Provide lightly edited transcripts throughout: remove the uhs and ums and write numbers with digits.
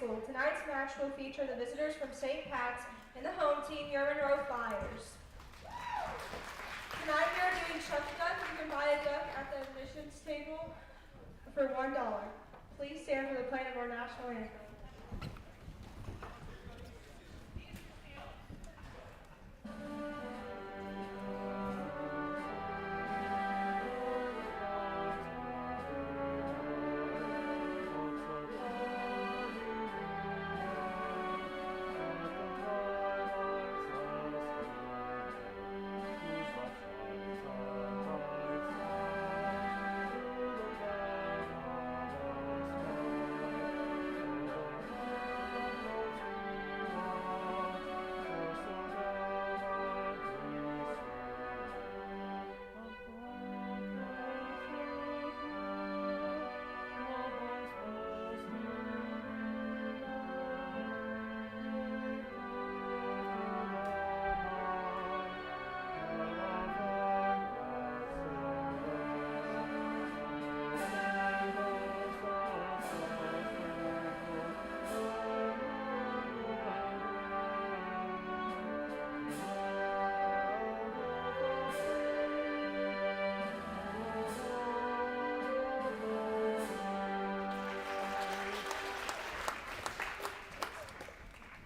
School. Tonight's match will feature the visitors from St. Pat's and the home team, your Monroe Flyers. Tonight we are doing Chuck Duck. You can buy a duck at the admissions table for $1. Please stand for the playing of our national anthem.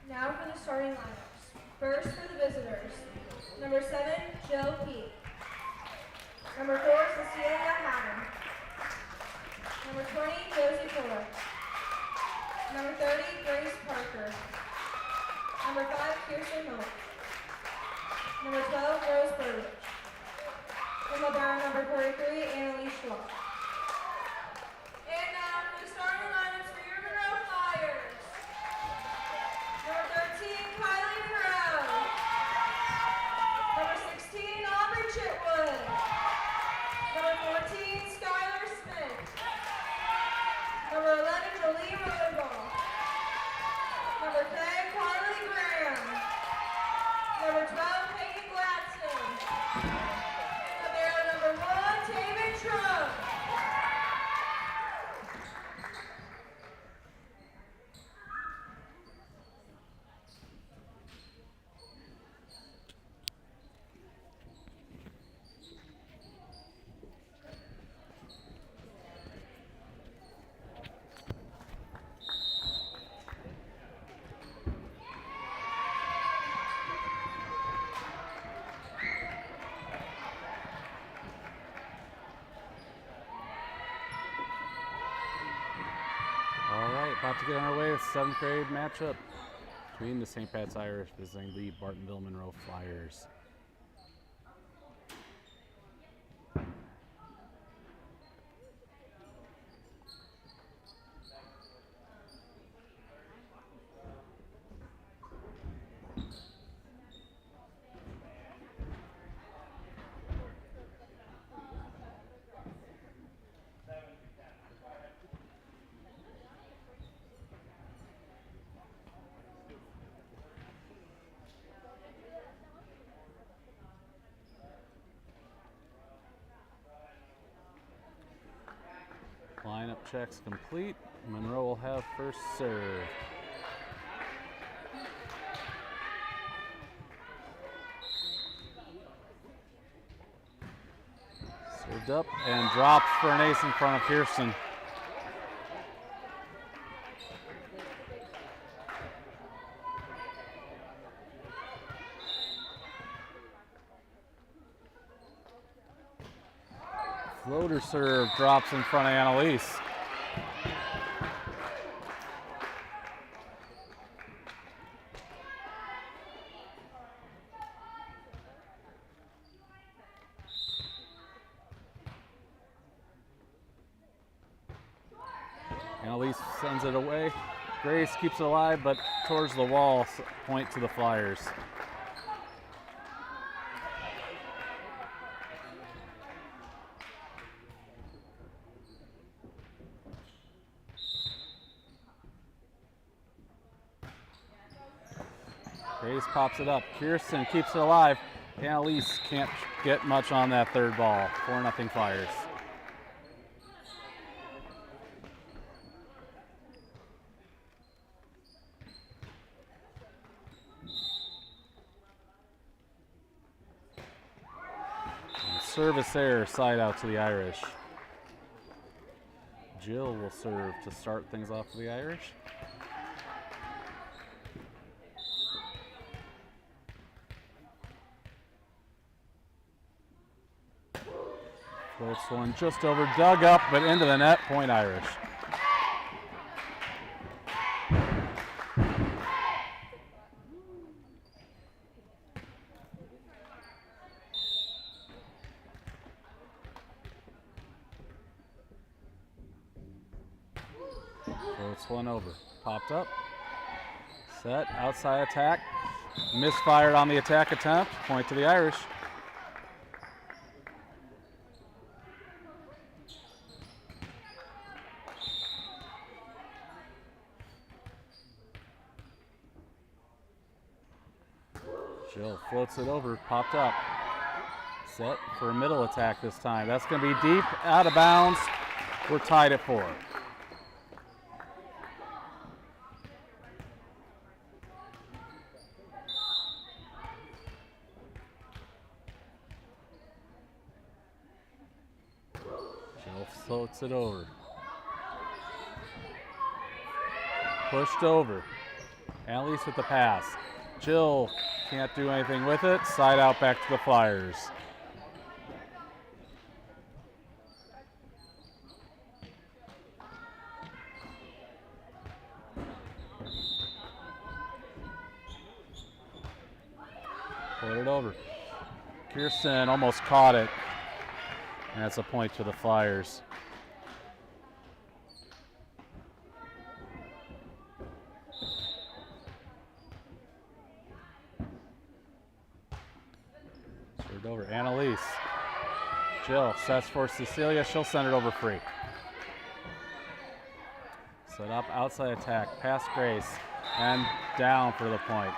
Now for the starting lineups. First for the visitors. Number 7, Joe Peake. Number 4, Cecilia Haddon. Number 20, Josie Fuller. Number 30, Grace Parker. Number 5, Kirsten Hope. Number 12, Rose Burridge. And Libero number 43, Annalise Schwab. And now for the starting lineups for your Monroe Flyers. Number 13, Kylie Monroe. Number 16, Aubrey Chitwood. Number 14, Skylar Smith. Number 11, Jolie Rosenbaum. Number 10, Carly Graham. Number 12, Peyton Gladstone. Libero number 1, David Trump. About to get on our way with 7th grade matchup between the St. Pat's Irish visiting the Bartonville Monroe Flyers. Lineup checks complete. Monroe will have first serve. Served up and dropped for an ace in front of Kirsten. Floater serve drops in front of Annalise. Annalise sends it away. Grace keeps it alive, but towards the wall, point to the Flyers. Grace pops it up. Kirsten keeps it alive. Annalise can't get much on that third ball. 4-0 Flyers. Service error, side out to the Irish. Jill will serve to start things off for the Irish. Floats one just over, dug up, but into the net, point Irish. Floats one over, popped up, set, outside attack, misfired on the attack attempt, point to the Irish. Jill floats it over, popped up. Set for a middle attack this time. That's going to be deep, out of bounds. We're tied at 4. Jill floats it over. Pushed over. Annalise with the pass. Jill can't do anything with it. Side out back to the Flyers. Put it over. Kirsten almost caught it. And that's a point to the Flyers. Served over. Annalise. Jill sets for Cecilia. She'll send it over free. Set up, outside attack, past Grace, and down for the point.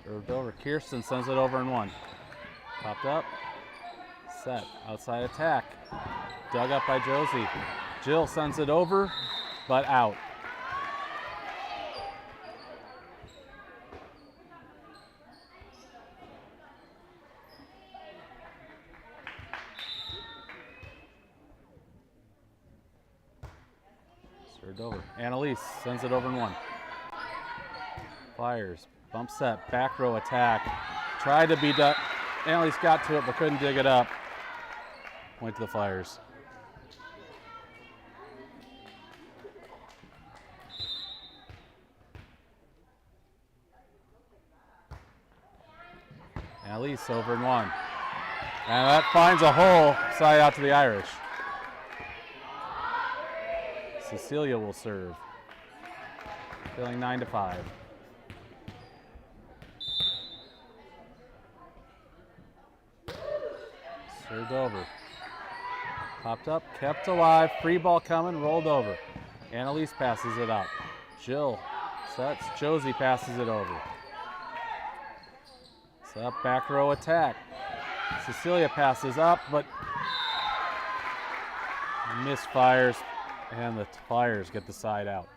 Served over. Kirsten sends it over and 1. Popped up. Set. Outside attack. Dug up by Josie. Jill sends it over, but out. Served over. Annalise sends it over and 1. Flyers. Bump set, back row attack. Tried to be done. Annalise got to it but couldn't dig it up. Point to the Flyers. Annalise over and 1. And that finds a hole, side out to the Irish. Cecilia will serve. Feeling 9-5. Served over. Popped up, kept alive, free ball coming, rolled over. Annalise passes it up. Jill sets, Josie passes it over. Set up, back row attack. Cecilia passes up, but misfires, and the Flyers get the side out.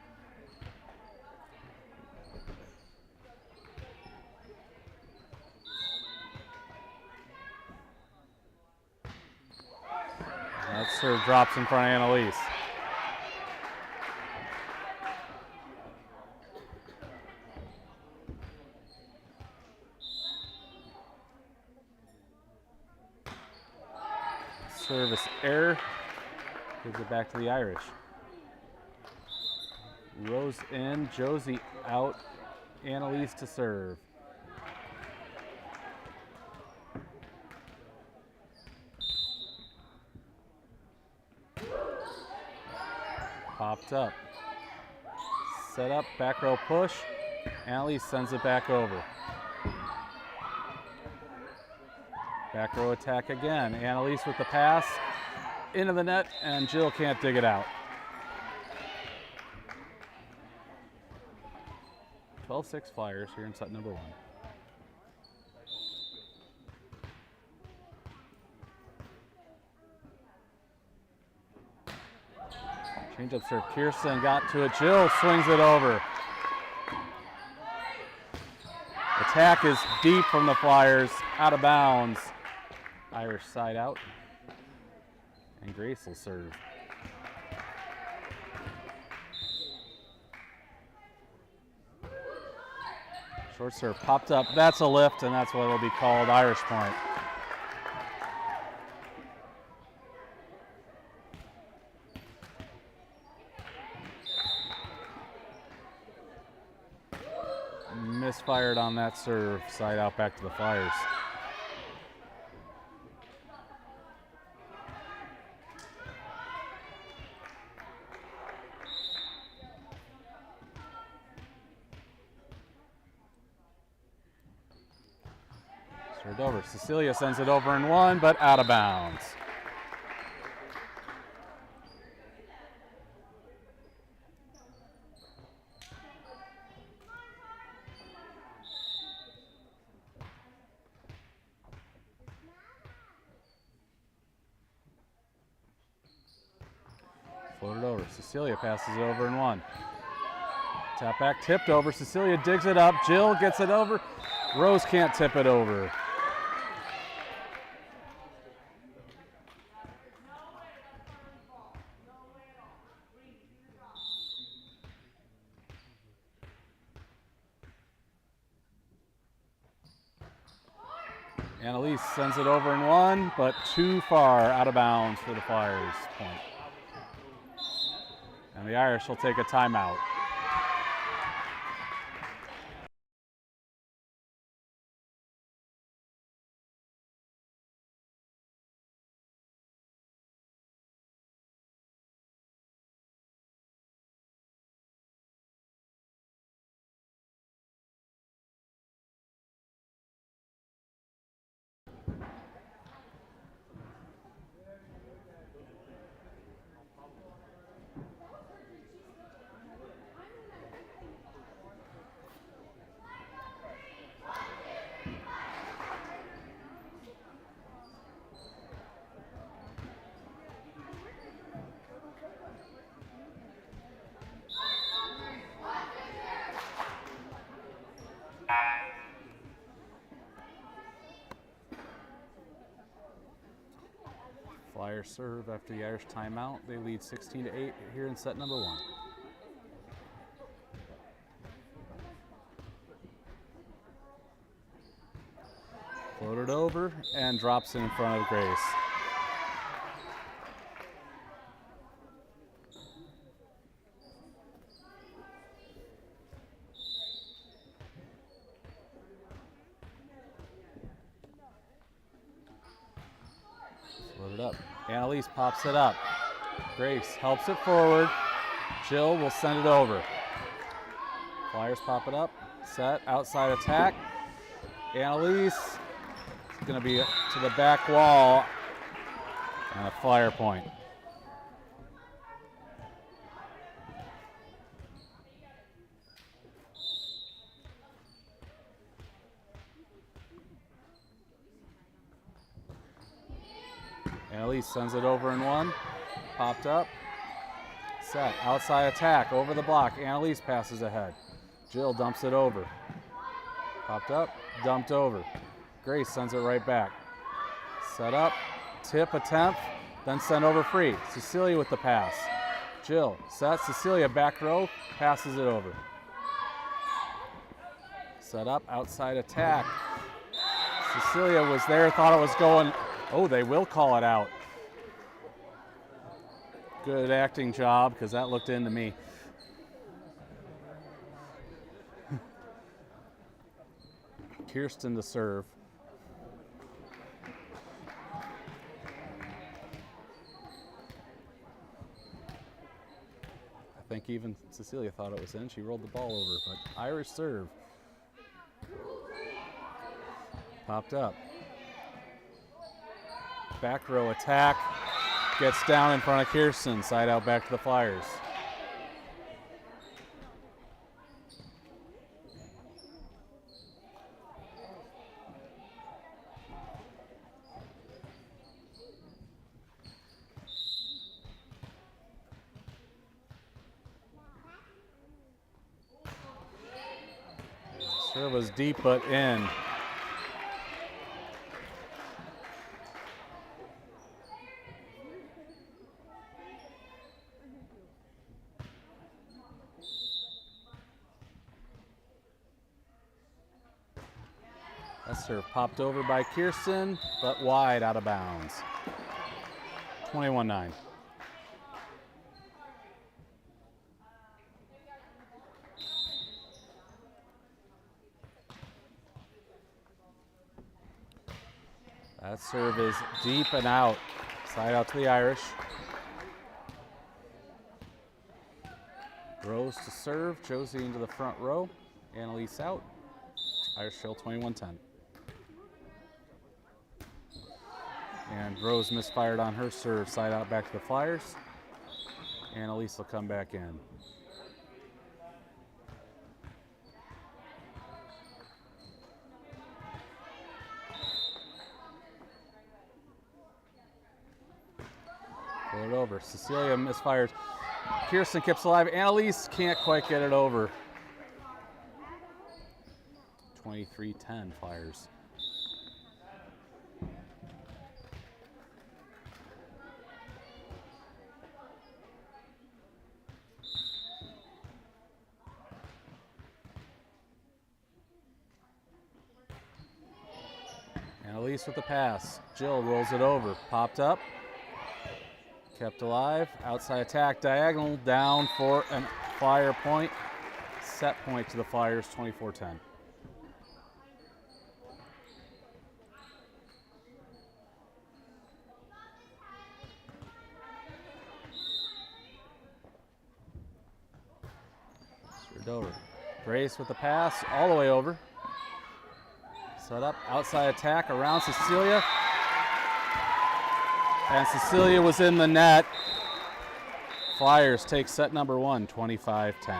That serve drops in front of Annalise. Service error. Gives it back to the Irish. Rose in, Josie out, Annalise to serve. Popped up. Set up, back row push. Annalise sends it back over. Back row attack again. Annalise with the pass. Into the net, and Jill can't dig it out. 12-6 Flyers here in set number 1. Change-up serve. Kirsten got to it. Jill swings it over. Attack is deep from the Flyers, out of bounds. Irish side out. And Grace will serve. Short serve popped up. That's a lift, and that's what will be called Irish point. Misfired on that serve. Side out back to the Flyers. Served over. Cecilia sends it over and one, but out of bounds. Floated over. Cecilia passes it over and one. Tap back, tipped over. Cecilia digs it up. Jill gets it over. Rose can't tip it over. Annalise sends it over and one, but too far out of bounds for the Flyers point. And the Irish will take a timeout. Flyers serve after the Irish timeout. They lead 16-8 here in set number one. Floated over and drops in front of Grace. Floated up. Annalise pops it up. Grace helps it forward. Jill will send it over. Flyers pop it up. Set, outside attack. Annalise is going to be to the back wall and a Flyer point. Annalise sends it over and one. Popped up. Set. Outside attack. Over the block. Annalise passes ahead. Jill dumps it over. Popped up. Dumped over. Grace sends it right back. Set up. Tip attempt. Then send over free. Cecilia with the pass. Jill. Set. Cecilia back row. Passes it over. Set up. Outside attack. Cecilia was there. Thought it was going. Oh, they will call it out. Good acting job, because that looked into me. Kirsten to serve. I think even Cecilia thought it was in. She rolled the ball over, but Irish serve. Popped up. Back row attack, gets down in front of Kirsten, side out back to the Flyers. Serve was deep but in. That serve popped over by Kirsten, but wide out of bounds. 21-9. That serve is deep and out. Side out to the Irish. Rose to serve. Josie into the front row. Annalise out. Irish trail 21-10. And Rose misfired on her serve. Side out back to the Flyers. Annalise will come back in. Pull it over. Cecilia misfires. Kirsten keeps alive. Annalise can't quite get it over. 23-10 Flyers. Annalise with the pass. Jill rolls it over. Popped up. Kept alive. Outside attack. Diagonal down for a Flyer point. Set point to the Flyers, 24-10. Served over. Grace with the pass. All the way over. Set up, outside attack around Cecilia. And Cecilia was in the net. Flyers take set number 1, 25-10.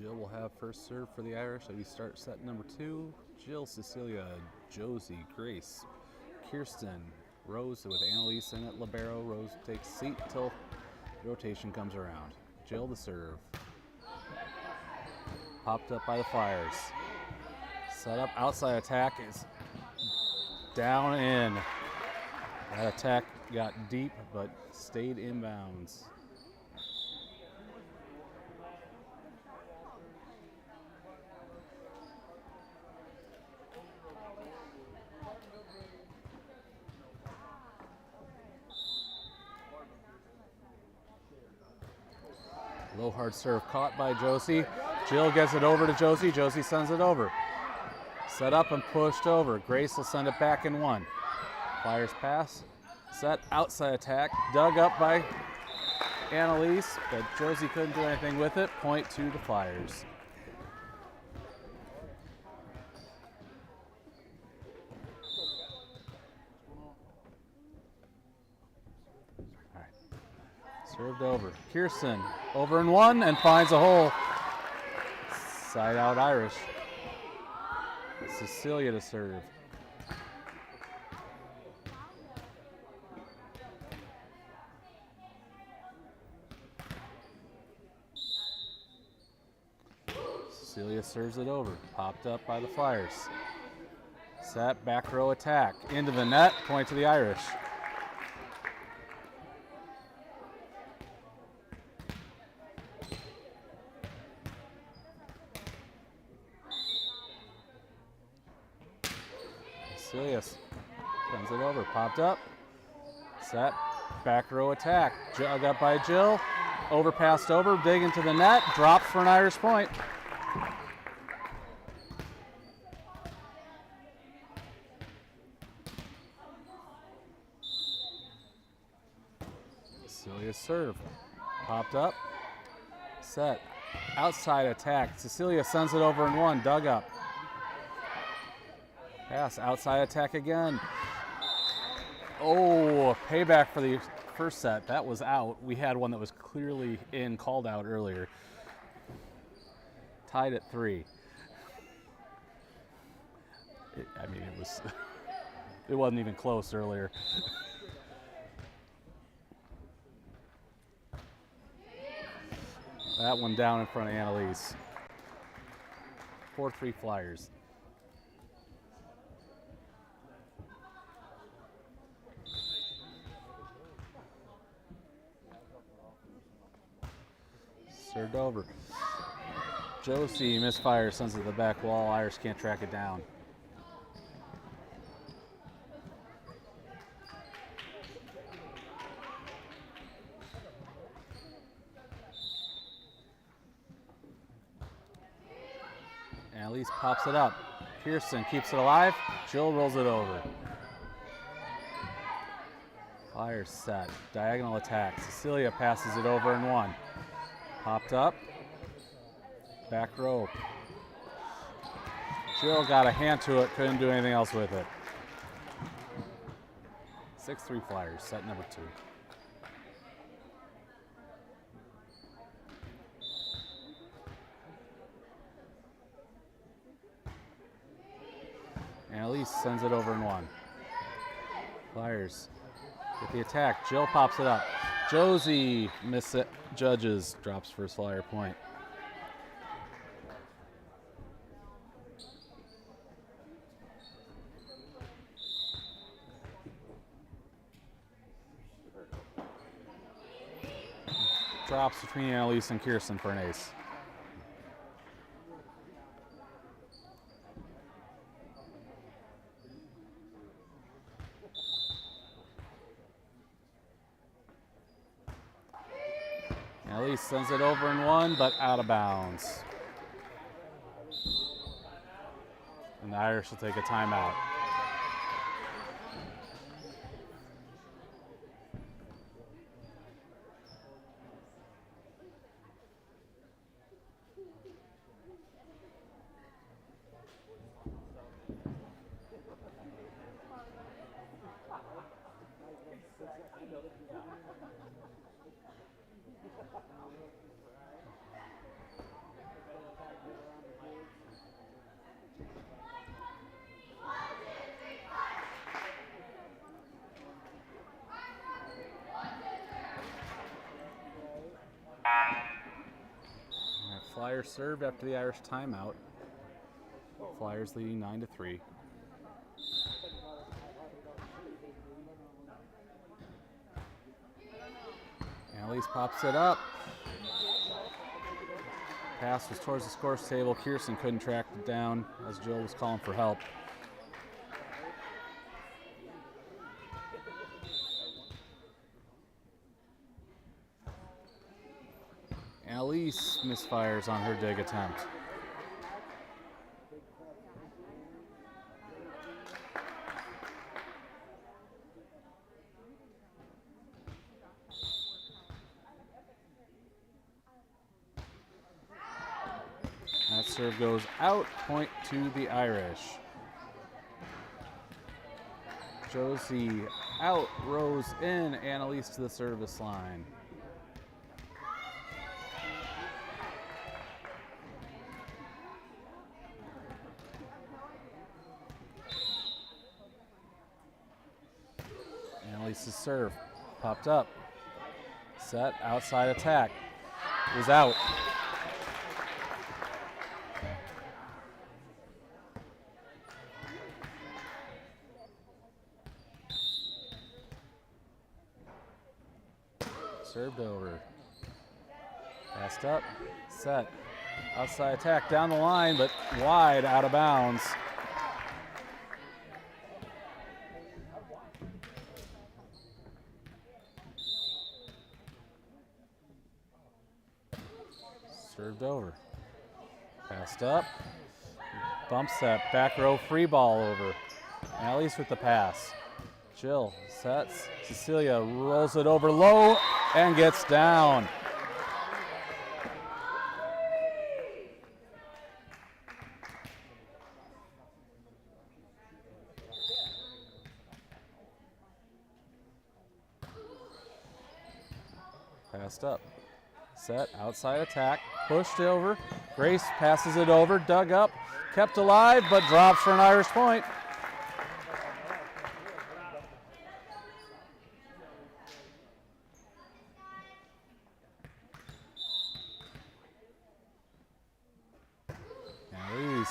Jill will have first serve for the Irish as we start set number 2. Jill, Cecilia, Josie, Grace, Kirsten, Rose with Annalise in at libero. Rose takes seat till rotation comes around. Jill to serve. Popped up by the Flyers. Set up, outside attack is down in. That attack got deep but stayed inbounds. Low hard serve caught by Josie. Jill gets it over to Josie. Josie sends it over. Set up and pushed over. Grace will send it back in one. Flyers pass. Set outside attack. Dug up by Annalise, but Josie couldn't do anything with it. Point to the Flyers. All right. Served over. Kirsten over and one and finds a hole. Side out Irish. Cecilia to serve. Cecilia serves it over. Popped up by the Flyers. Set, back row attack. Into the net, point to the Irish. Cecilia sends it over. Popped up. Set, back row attack. Jug up by Jill. Overpassed over, dig into the net. Dropped for an Irish point. Cecilia's serve. Popped up. Set. Outside attack. Cecilia sends it over and one. Dug up. Pass. Outside attack again. Oh, payback for the first set. That was out. We had one that was clearly in, called out earlier. Tied at 3. It wasn't even close earlier. That one down in front of Annalise. 4-3 Flyers. Served over. Josie misfires, sends it to the back wall. Irish can't track it down. Annalise pops it up. Pearson keeps it alive. Jill rolls it over. Flyers set. Diagonal attack. Cecilia passes it over and one. Popped up. Back row. Jill got a hand to it. Couldn't do anything else with it. 6-3 Flyers. Set number 2. Annalise sends it over and one. Flyers get the attack. Jill pops it up. Josie misjudges, drops first Flyer point. Drops between Annalise and Kirsten for an ace. Annalise sends it over and one, but out of bounds. And the Irish will take a timeout. Flyers served after the Irish timeout. Flyers leading 9-3. Annalise pops it up. Pass was towards the scores table. Kirsten couldn't track it down as Jill was calling for help. Annalise Annalise misfires on her dig attempt. That serve goes out, point to the Irish. Josie out, Rose in, Annalise to the service line. Annalise's serve popped up. Set, outside attack. Is out. Served over. Passed up. Set. Outside attack down the line, but wide out of bounds. Served over. Passed up. Bump set. Back row free ball over. Annalise with the pass. Jill sets. Cecilia rolls it over low and gets down. Passed up. Set, outside attack, pushed over. Grace passes it over, dug up, kept alive, but drops for an Irish point. Annalise,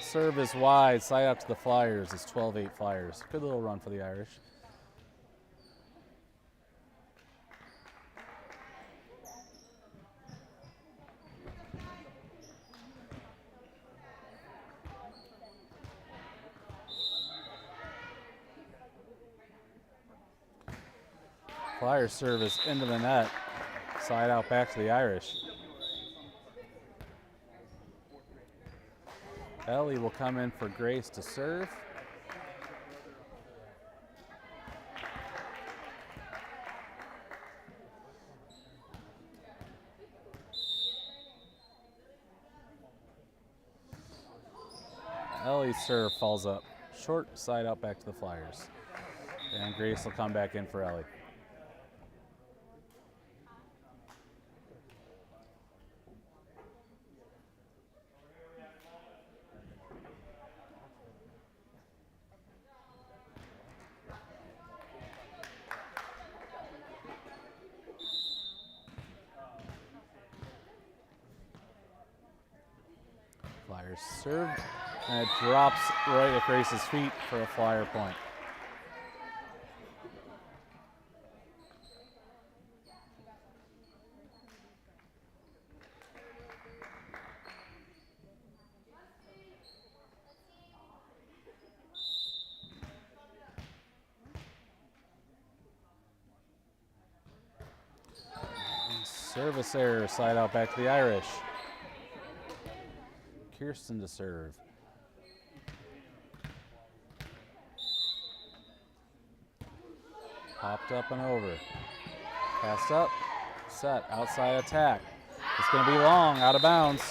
serve is wide, side out to the Flyers. It's 12-8 Flyers. Good little run for the Irish. Flyers service into the net. Side out back to the Irish. Ellie will come in for Grace to serve. Ellie's serve falls up. Short, side out back to the Flyers. And Grace will come back in for Ellie. Flyers serve, and it drops right at Grace's feet for a Flyer point. Service error, side out back to the Irish. Kirsten to serve. Popped up and over. Passed up, set, outside attack. It's going to be long, out of bounds.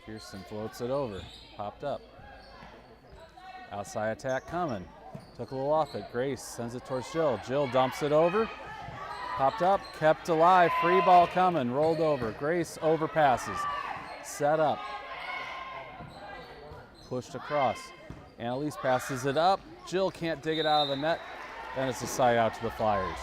Kirsten floats it over, popped up. Outside attack coming. Took a little off it. Grace sends it towards Jill. Jill dumps it over. Popped up, kept alive. Free ball coming, rolled over. Grace overpasses. Set up. Pushed across. Annalise passes it up. Jill can't dig it out of the net. Then it's a side out to the Flyers.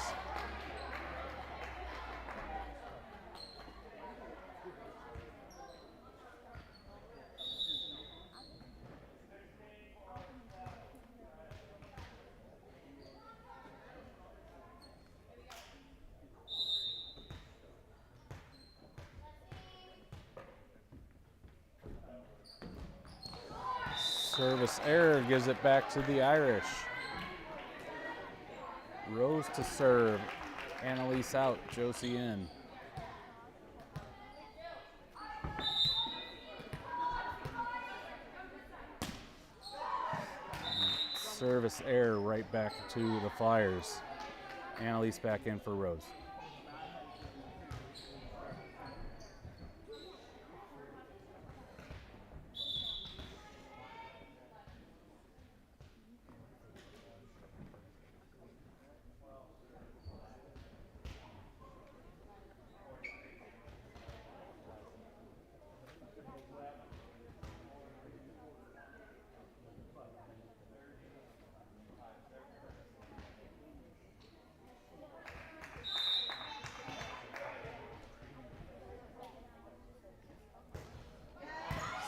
Service error gives it back to the Irish. Rose to serve. Annalise out, Josie in. Service error right back to the Flyers. Annalise back in for Rose.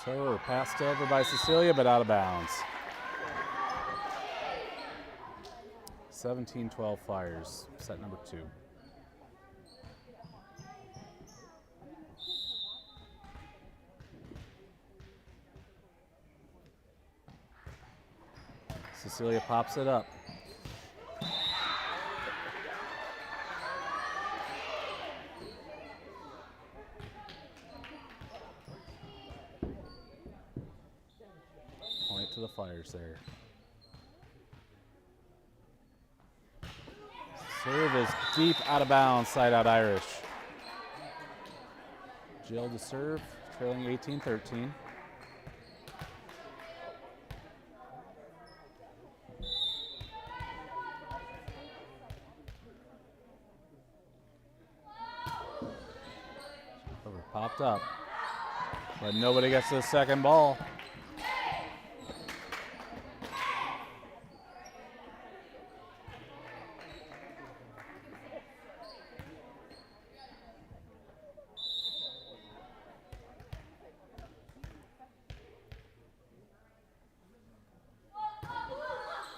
So passed over by Cecilia, but out of bounds. 17-12 Flyers, set number 2. Cecilia pops it up. Point to the Flyers there. Serve is deep out of bounds, side out Irish. Jill to serve, trailing 18-13. Over, popped up, but nobody gets to the second ball.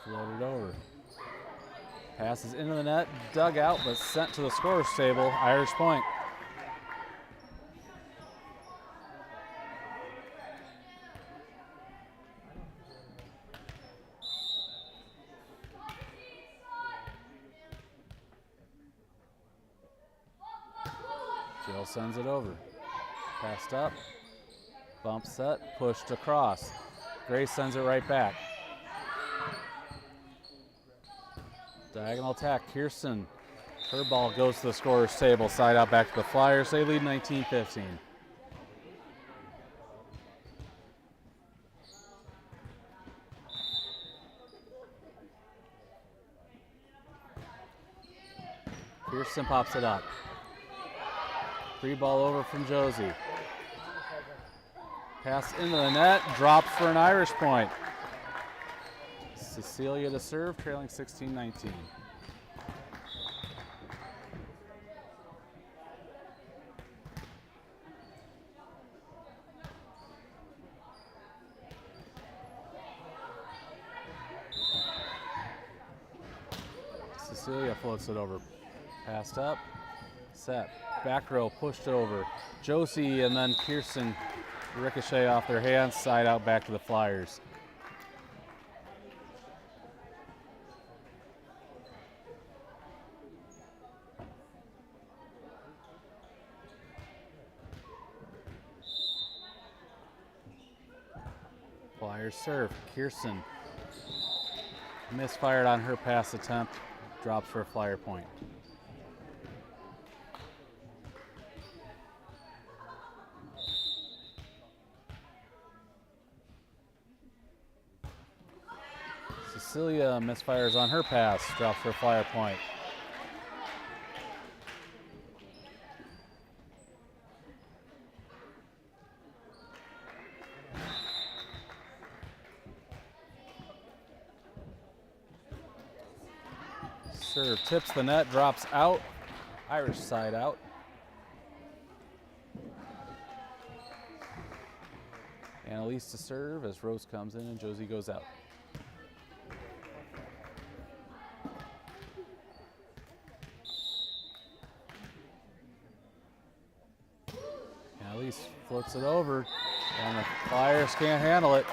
Floated over. Passes into the net, dug out, but sent to the scorer's table. Irish point. Jill sends it over. Passed up. Bump set, pushed across. Grace sends it right back. Diagonal attack, Kirsten. Her ball goes to the scorer's table, side out back to the Flyers. They lead 19-15. Kirsten pops it up. Free ball over from Josie. Pass into the net, dropped for an Irish point. Cecilia to serve, trailing 16-19. Cecilia floats it over. Passed up, set. Back row, pushed it over. Josie and then Kirsten ricochet off their hands, side out back to the Flyers. Flyers serve. Kirsten misfired on her pass attempt, drops for a Flyer point. Cecilia misfires on her pass, drops for a Flyer point. Serve tips the net, drops out. Irish side out. Annalise to serve as Rose comes in and Josie goes out. Annalise floats it over, and the Flyers can't handle it.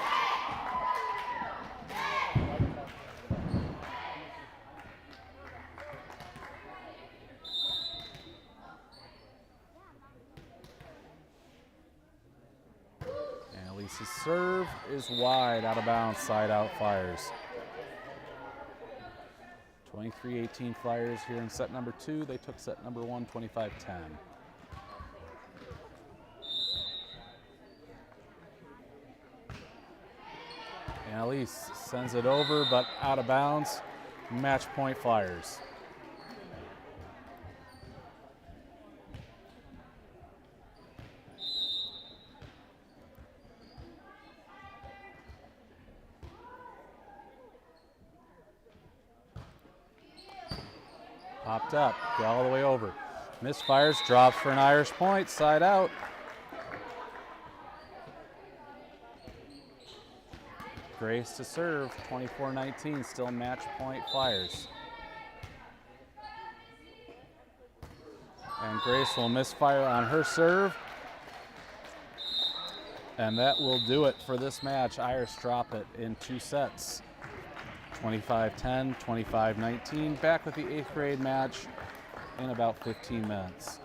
serve is wide, out of bounds, side out Flyers. 23-18 Flyers here in set number 2. They took set number 1, 25-10. Annalise sends it over, but out of bounds. Match point Flyers. Popped up, go all the way over. Misfires, drops for an Irish point, side out. Grace to serve, 24-19, still match point Flyers. And Grace will misfire on her serve. And that will do it for this match. Irish drop it in 2 sets. 25-10, 25-19. Back with the 8th grade match in about 15 minutes.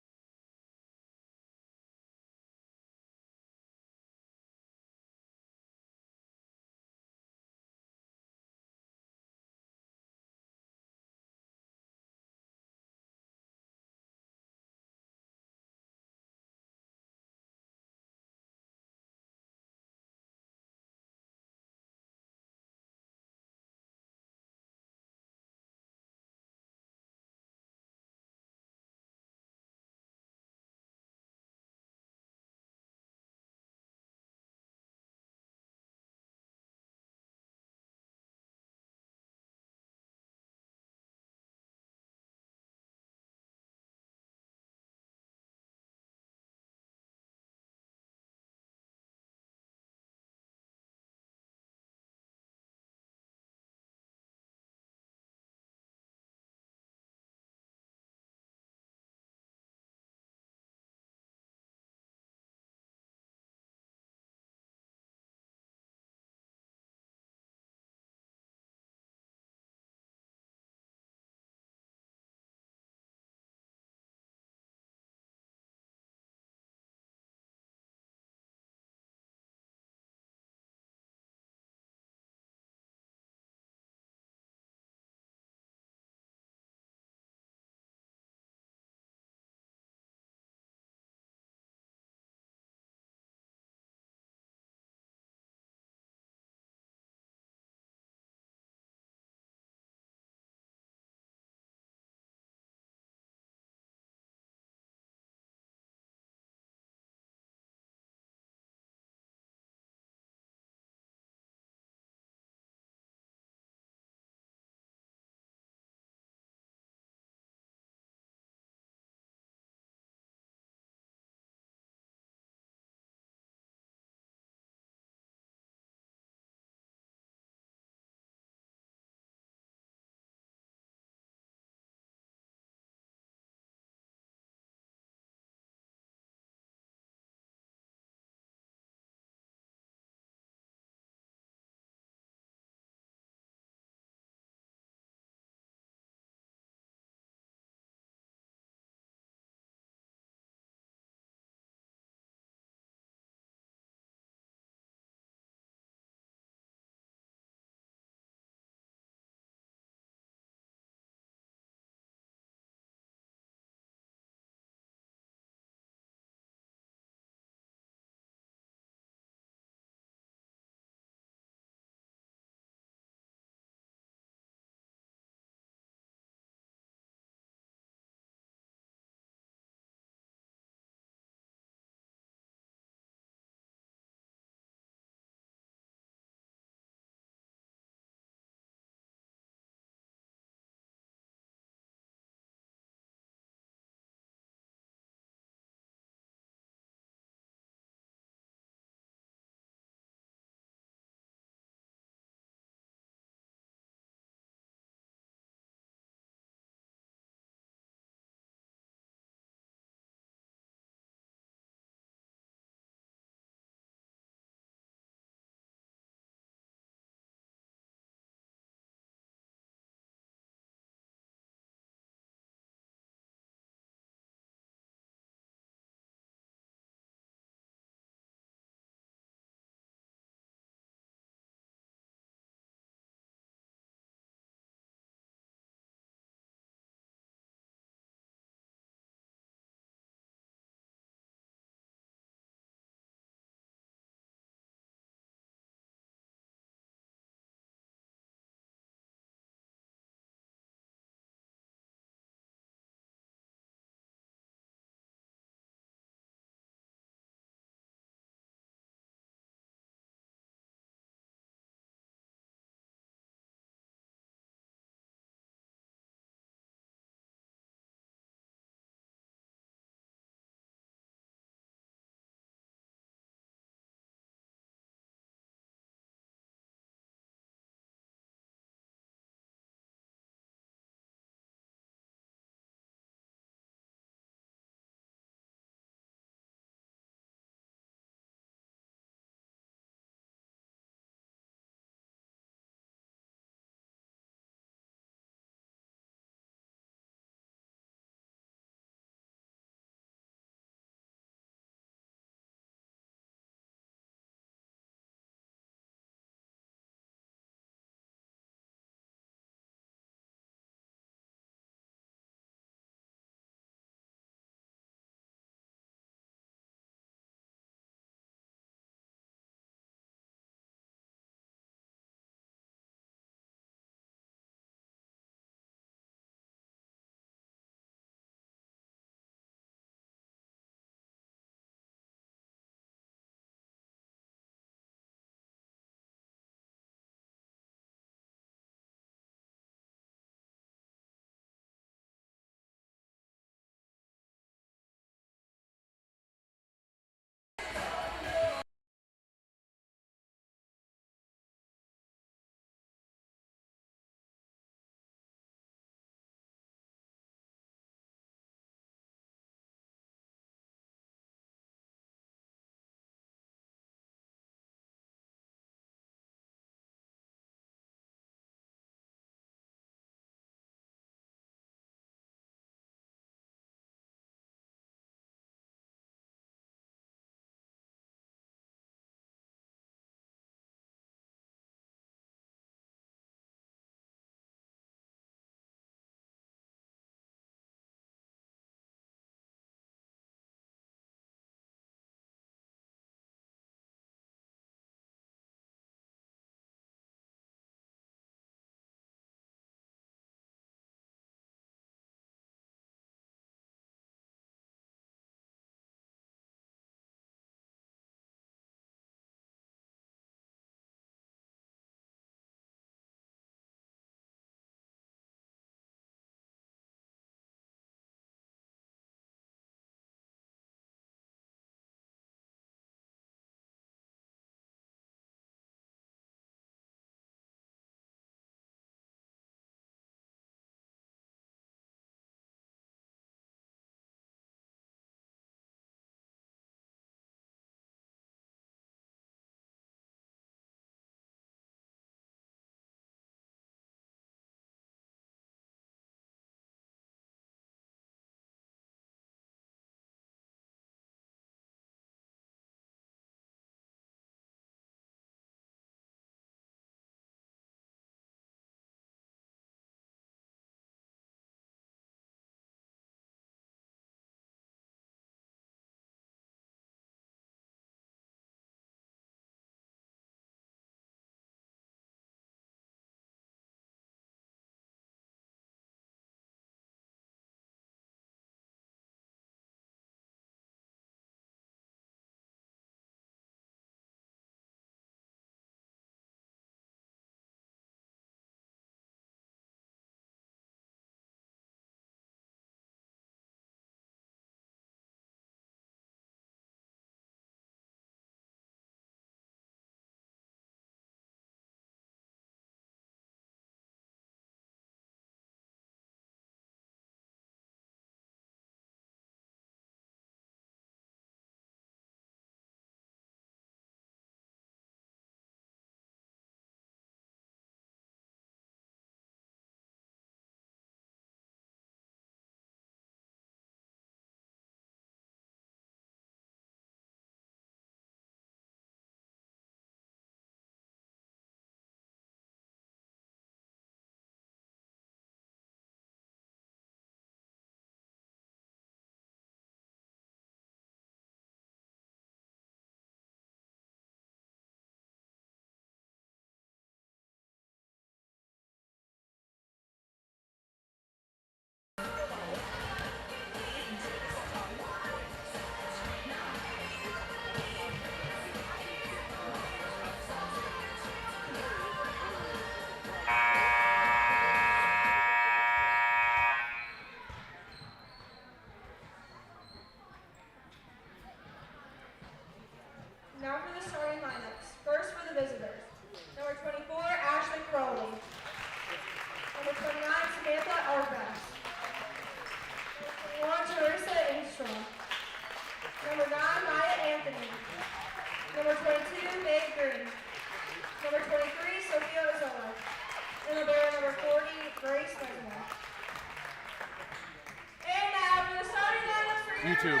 YouTube.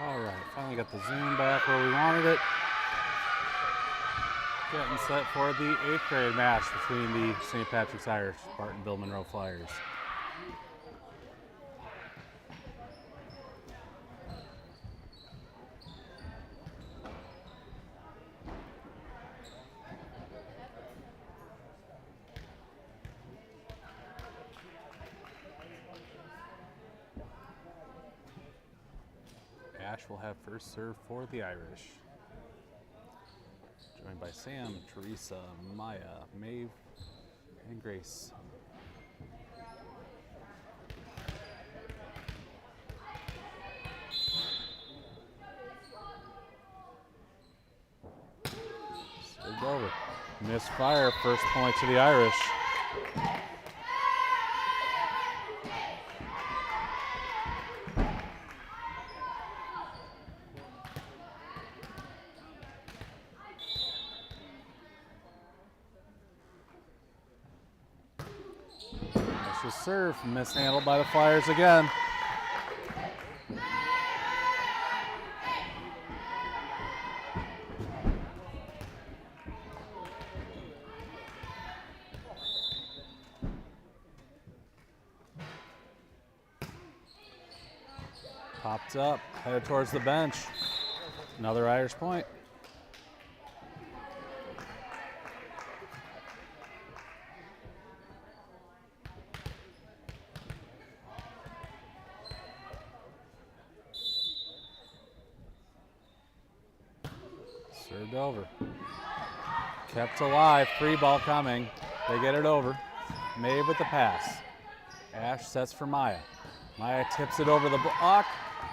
All right, finally got the zoom back where we wanted it. Getting set for the 8th grade match between the St. Patrick's Irish Bartonville Monroe Flyers. Ash will have first serve for the Irish. Joined by Sam, Teresa, Maya, Maeve, and Grace. Served over. Misfire, first point to the Irish. Vicious serve, mishandled by the Flyers again. Popped up, headed towards the bench. Another Irish point. Served over. Kept alive, free ball coming. They get it over. Maeve with the pass. Ash sets for Maya. Maya tips it over the block.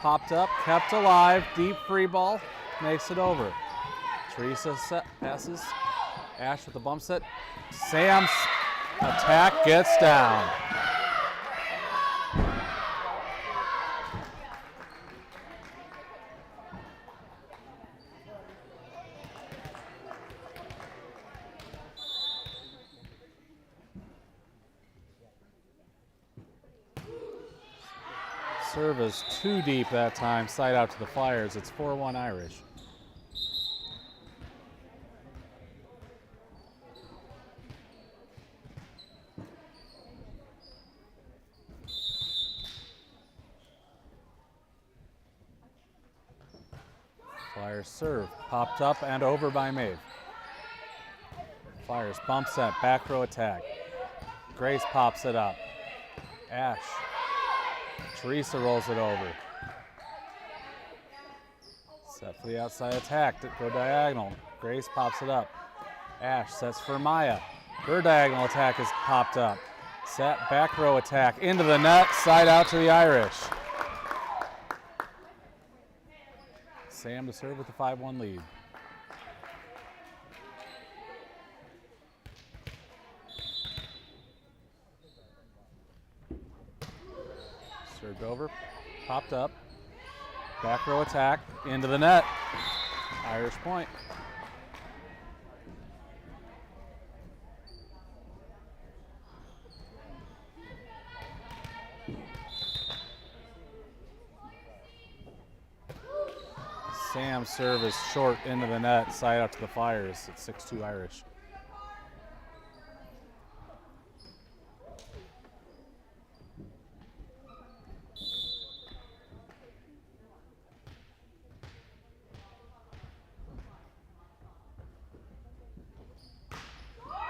Popped up, kept alive, deep free ball, makes it over. Teresa passes. Ash with the bump set. Sam's attack gets down. Serve is too deep that time, side out to the Flyers. It's 4-1 Irish. Flyers serve, popped up and over by Maeve. Flyers bump set, back row attack. Grace pops it up. Ash. Teresa rolls it over. Set for the outside attack, go diagonal. Grace pops it up. Ash sets for Maya. Her diagonal attack is popped up. Set, back row attack, into the net, side out to the Irish. Sam to serve with the 5-1 lead. Served over, popped up, back row attack, into the net. Irish point. Sam's serve is short into the net, side out to the Flyers. It's 6-2 Irish.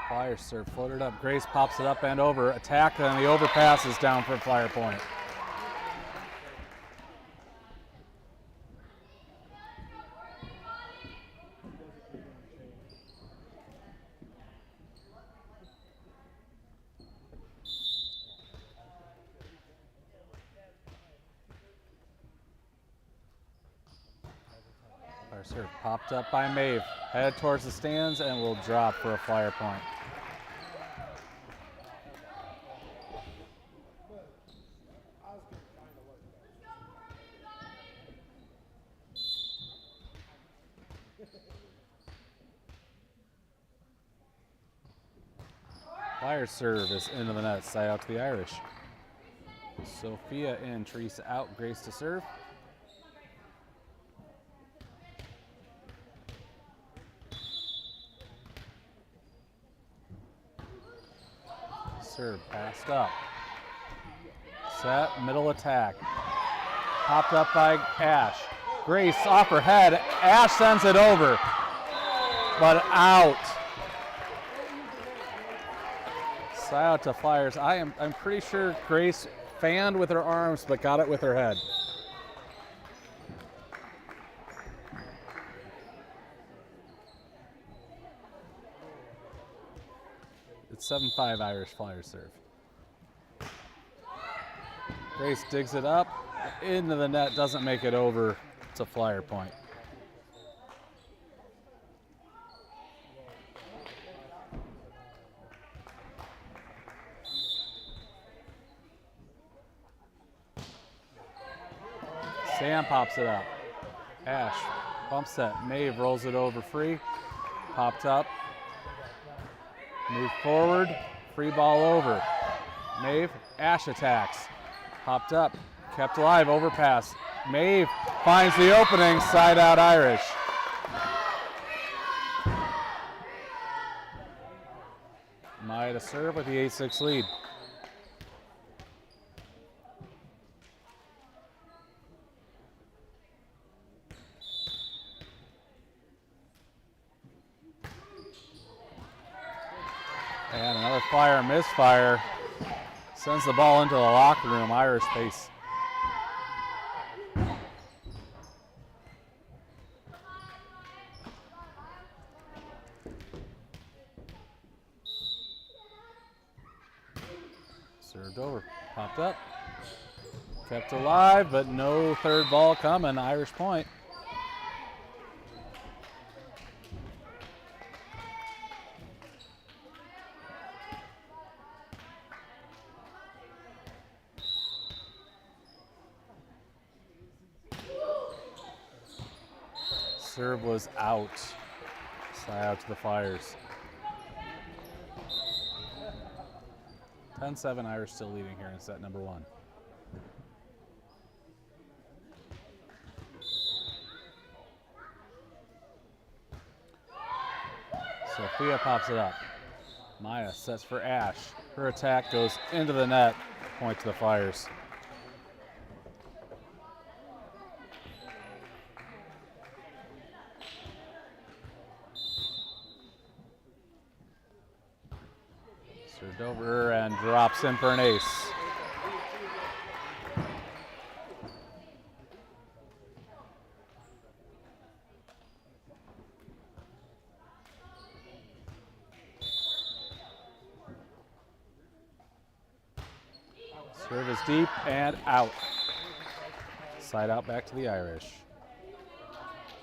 Flyers serve floated up. Grace pops it up and over. Attack, and the overpass is down for Flyer point. Flyer serve popped up by Maeve. Headed towards the stands and will drop for a Flyer point. Flyer serve is into the net, side out to the Irish. Sophia and Teresa out, Grace to serve. Serve passed up. Set, middle attack. Popped up by Ash. Grace off her head. Ash sends it over, but out. Side out to Flyers. I'm pretty sure Grace fanned with her arms, but got it with her head. It's 7-5 Irish. Flyers serve. Grace digs it up into the net, doesn't make it over to Flyer point. Sam pops it up. Ash bump set. Maeve rolls it over free. Popped up. Move forward. Free ball over. Maeve. Ash attacks. Popped up. Kept alive. Overpass. Maeve finds the opening. Side out Irish. Maya to serve with the 8-6 lead. And another Flyer misfire. Sends the ball into the locker room. Irish pace. Served over. Popped up. Kept alive, but no third ball coming. Irish point. Serve was out. Side out to the Flyers. 10-7 Irish still leading here in set number 1. Sophia pops it up. Maya sets for Ash. Her attack goes into the net. Point to the Flyers. Served over and drops in for an ace. Serve is deep and out. Side out back to the Irish.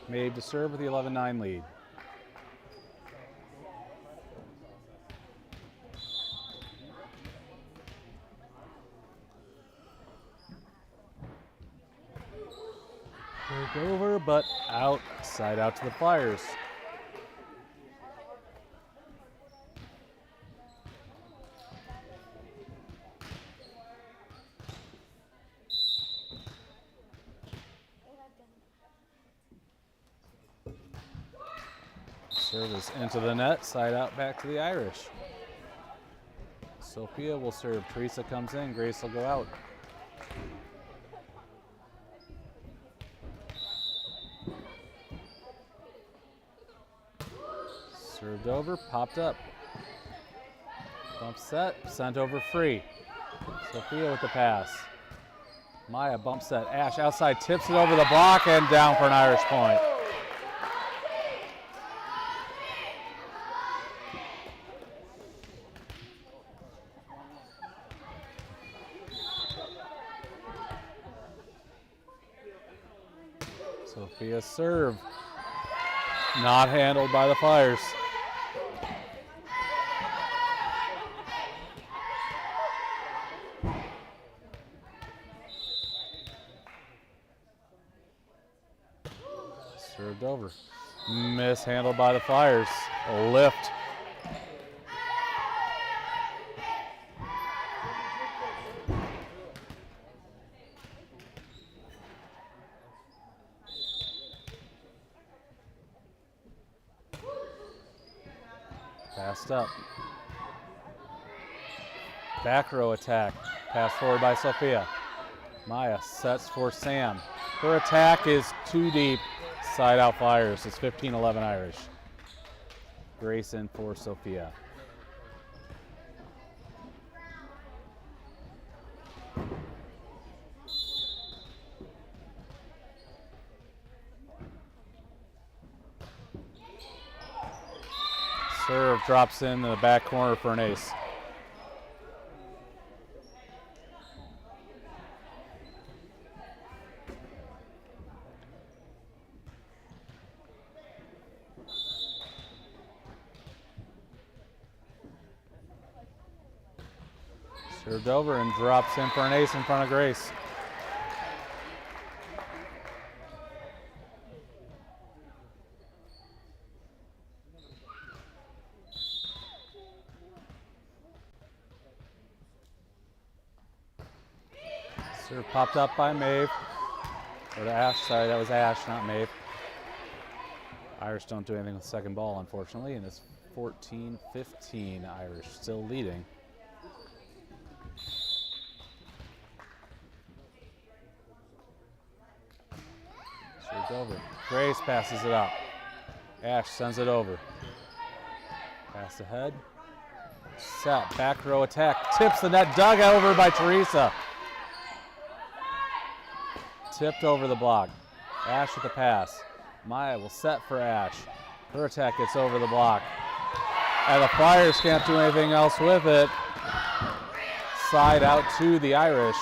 Maeve to serve with the 11-9 lead. Served over, but out. Side out to the Flyers. Service into the net, side out back to the Irish. Sophia will serve. Teresa comes in. Grace will go out. Served over, popped up. Bump set, sent over free. Sophia with the pass. Maya bump set. Ash outside, tips it over the block and down for an Irish point. Sophia's serve. Not handled by the Flyers. Served over. Mishandled by the Flyers. A lift. Passed up. Back row attack. Pass forward by Sophia. Maya sets for Sam. Her attack is too deep. Side out Flyers. It's 15-11 Irish. Grace in for Sophia. Serve drops in the back corner for an ace. Served over and drops in for an ace in front of Grace. Serve popped up by Maeve. Or to Ash, sorry, that was Ash, not Maeve. Irish don't do anything with the second ball, unfortunately, and it's 14-15 Irish, still leading. Served over. Grace passes it up. Ash sends it over. Pass ahead. Set, back row attack. Tips the net, dug over by Teresa. Tipped over the block. Ash with the pass. Maya will set for Ash. Her attack gets over the block. And the Flyers can't do anything else with it. Side out to the Irish.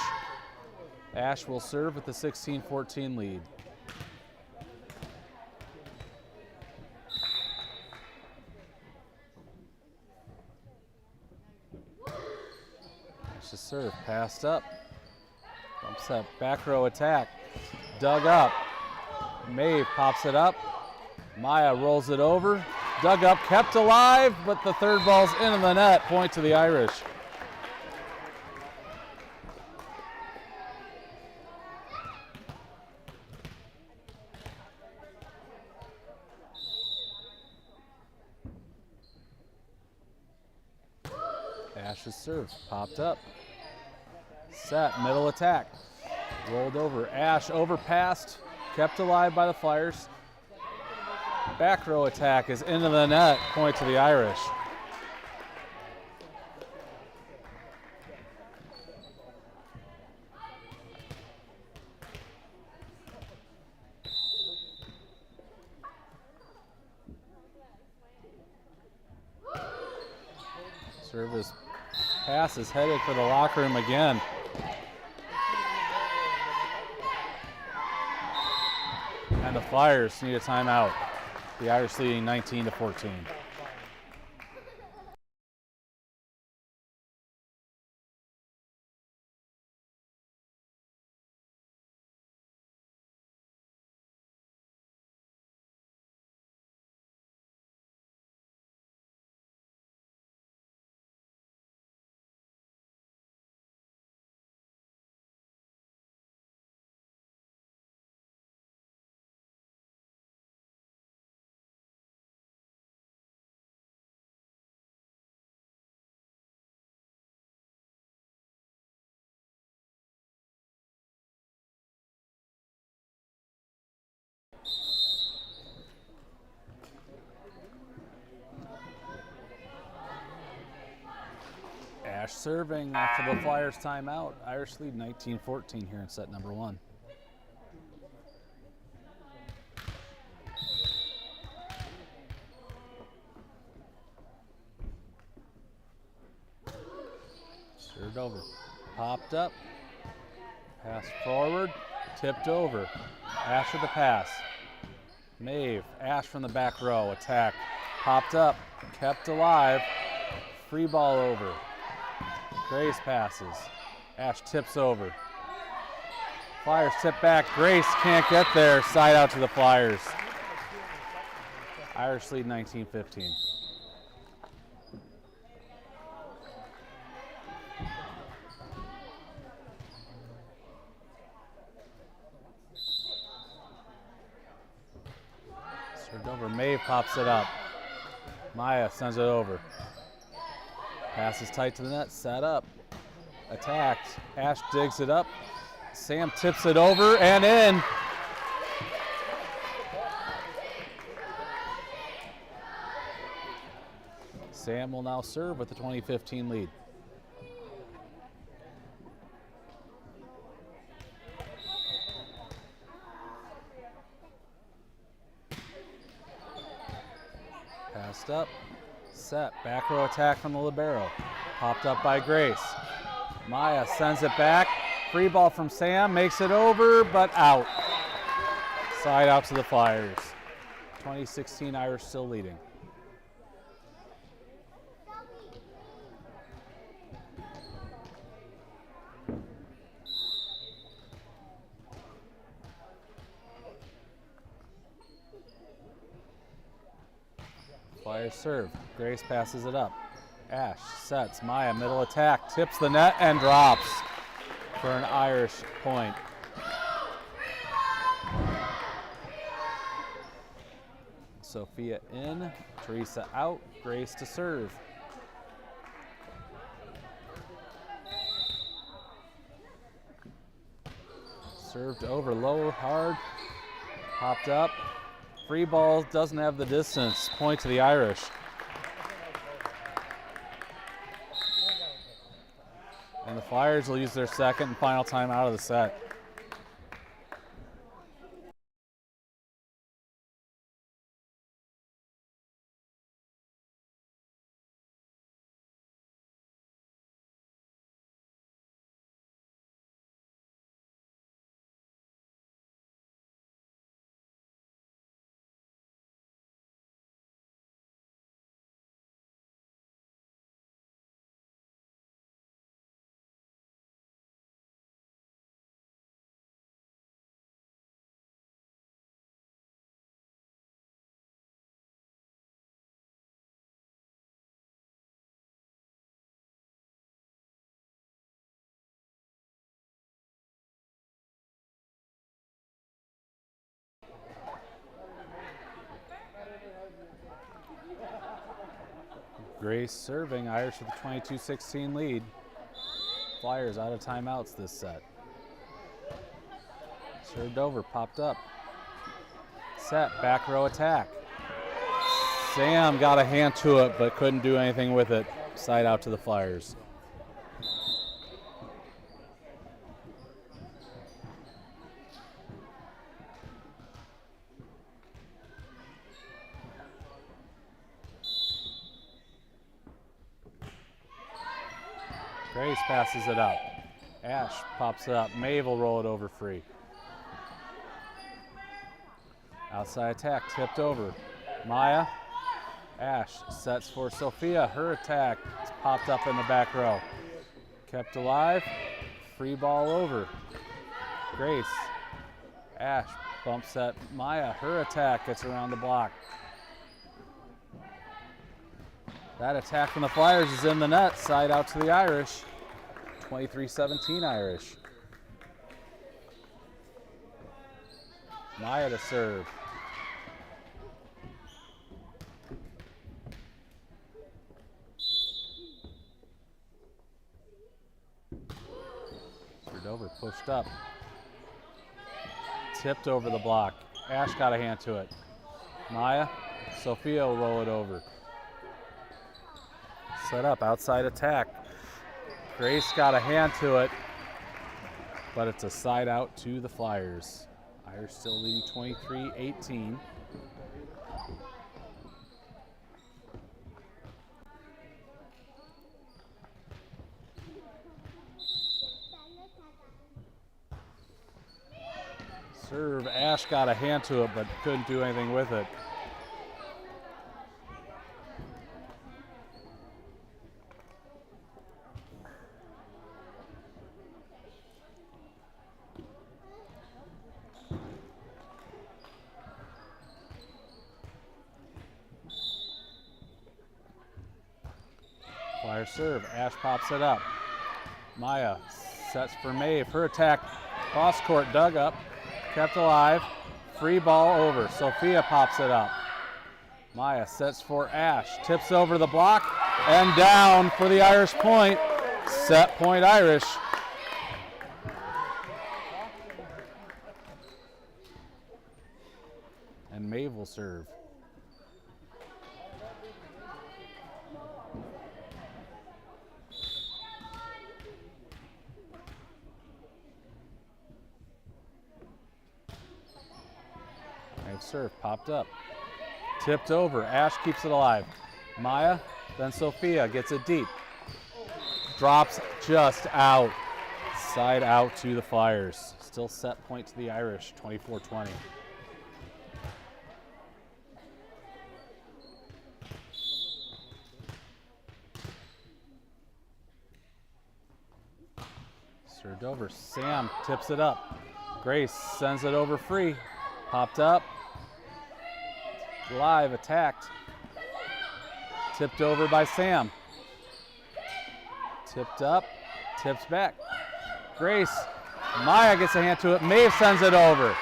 Ash will serve with the 16-14 lead. Ash's serve passed up. Bump set, back row attack. Dug up. Maeve pops it up. Maya rolls it over. Dug up, kept alive, but the third ball's into the net. Point to the Irish. Ash's serve popped up. Set, middle attack. Rolled over. Ash overpassed, kept alive by the Flyers. Back row attack is into the net. Point to the Irish. Service pass is headed for the locker room again. And the Flyers need a timeout. The Irish leading 19-14. serving after the Flyers timeout. Irish lead 19-14 here in set number 1. Served over. Popped up. Pass forward. Tipped over. Ash with the pass. Maeve. Ash from the back row. Attack. Popped up. Kept alive. Free ball over. Grace passes. Ash tips over. Flyers tip back. Grace can't get there. Side out to the Flyers. Irish lead 19-15. Served over. Maeve pops it up. Maya sends it over. Passes tight to the net. Set up. Attacked. Ash digs it up. Sam tips it over and in. Sam will now serve with the 20-15 lead. Passed up. Set. Back row attack from the libero. Popped up by Grace. Maya sends it back. Free ball from Sam. Makes it over, but out. Side out to the Flyers. 2016 Irish still leading. Flyers serve. Grace passes it up. Ash sets. Maya middle attack. Tips the net and drops for an Irish point. Sophia in. Teresa out. Grace to serve. Served over low, hard. Popped up. Free ball doesn't have the distance. Point to the Irish. And the Flyers will use their second and final time out of the set. Grace serving. Irish with a 22-16 lead. Flyers out of timeouts this set. Served over, popped up. Set, back row attack. Sam got a hand to it, but couldn't do anything with it. Side out to the Flyers. Grace passes it up. Ash pops it up. Maeve will roll it over free. Outside attack, tipped over. Maya. Ash sets for Sophia. Her attack is popped up in the back row. Kept alive. Free ball over. Grace. Ash bumps at Maya. Her attack gets around the block. That attack from the Flyers is in the net. Side out to the Irish. 23-17 Irish. Maya to serve. Served over, pushed up. Tipped over the block. Ash got a hand to it. Maya. Sophia will roll it over. Set up, outside attack. Grace got a hand to it, but it's a side out to the Flyers. Irish still leading 23-18. Serve, Ash got a hand to it, but couldn't do anything with it. Flyer serve, Ash pops it up. Maya sets for Maeve. Her attack, cross court, dug up, kept alive. Free ball over. Sophia pops it up. Maya sets for Ash, tips over the block, and down for the Irish point. Set point Irish. And Maeve will serve. Maeve serve, popped up. Tipped over, Ash keeps it alive. Maya, then Sophia gets it deep. Drops just out. Side out to the Flyers. Still set point to the Irish, 24-20. Served over, Sam tips it up. Grace sends it over free. Popped up. Live, attacked. Tipped over by Sam. Tipped up, tips back. Grace, Maya gets a hand to it. Maeve sends it over.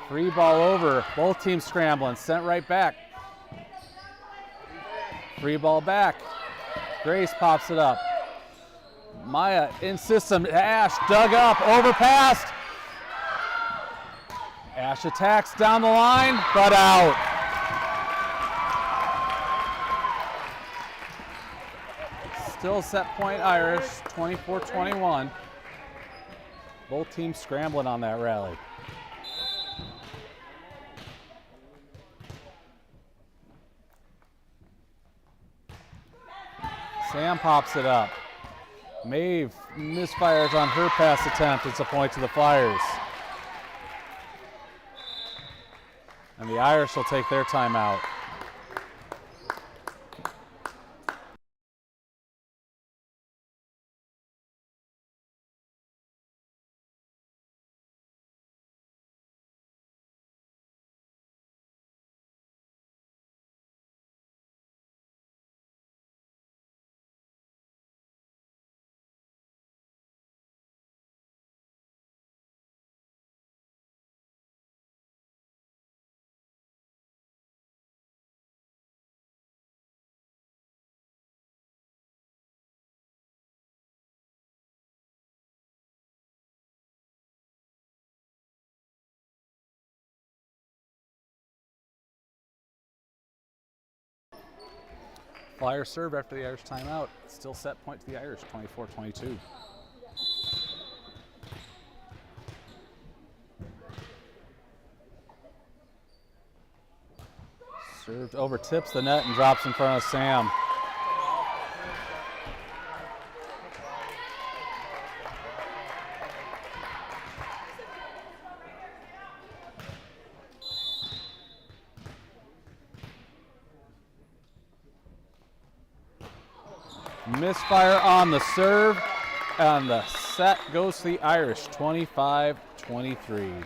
Free ball over. Both teams scrambling. Sent right back. Free ball back. Grace pops it up. Maya in system. Ash dug up, overpassed. Ash attacks down the line, but out. Still set point Irish, 24-21. Both teams scrambling on that rally. Sam pops it up. Maeve misfires on her pass attempt. It's a point to the Flyers. And the Irish will take their timeout. Flyers serve after the Irish timeout. Still set point to the Irish, 24-22. Served over, tips the net and drops in front of Sam. Misfire on the serve, and the set goes to the Irish, 25-23.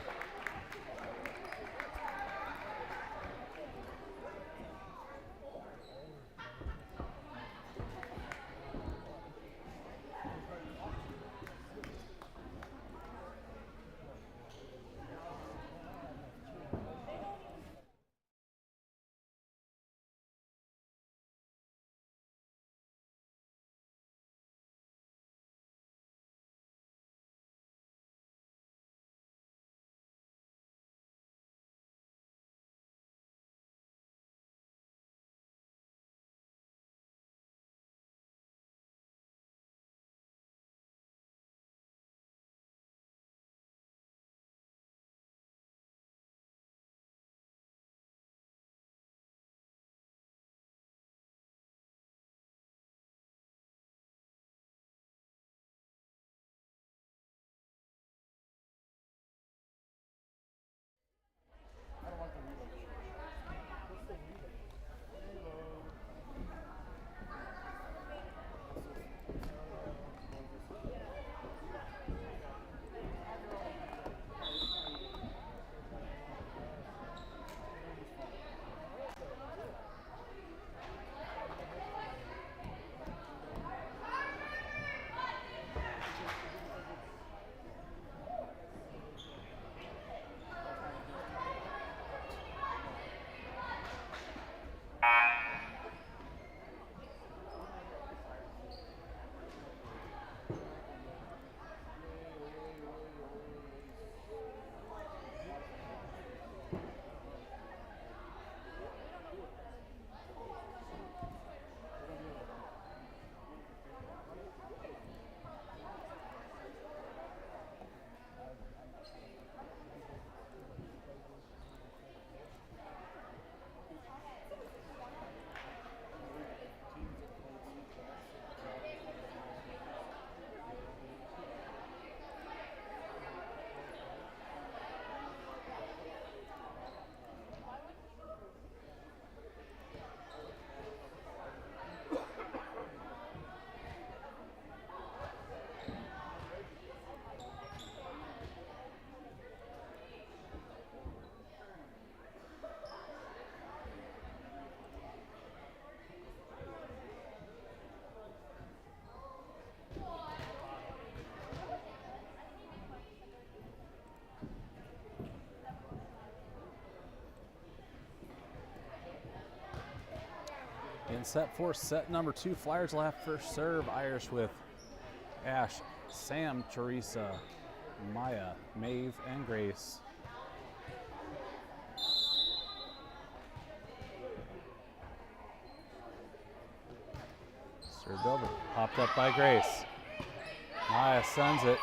Getting set for set number 2. Flyers will have first serve. Irish with Ash, Sam, Teresa, Maya, Maeve, and Grace. Served over, popped up by Grace. Maya sends it.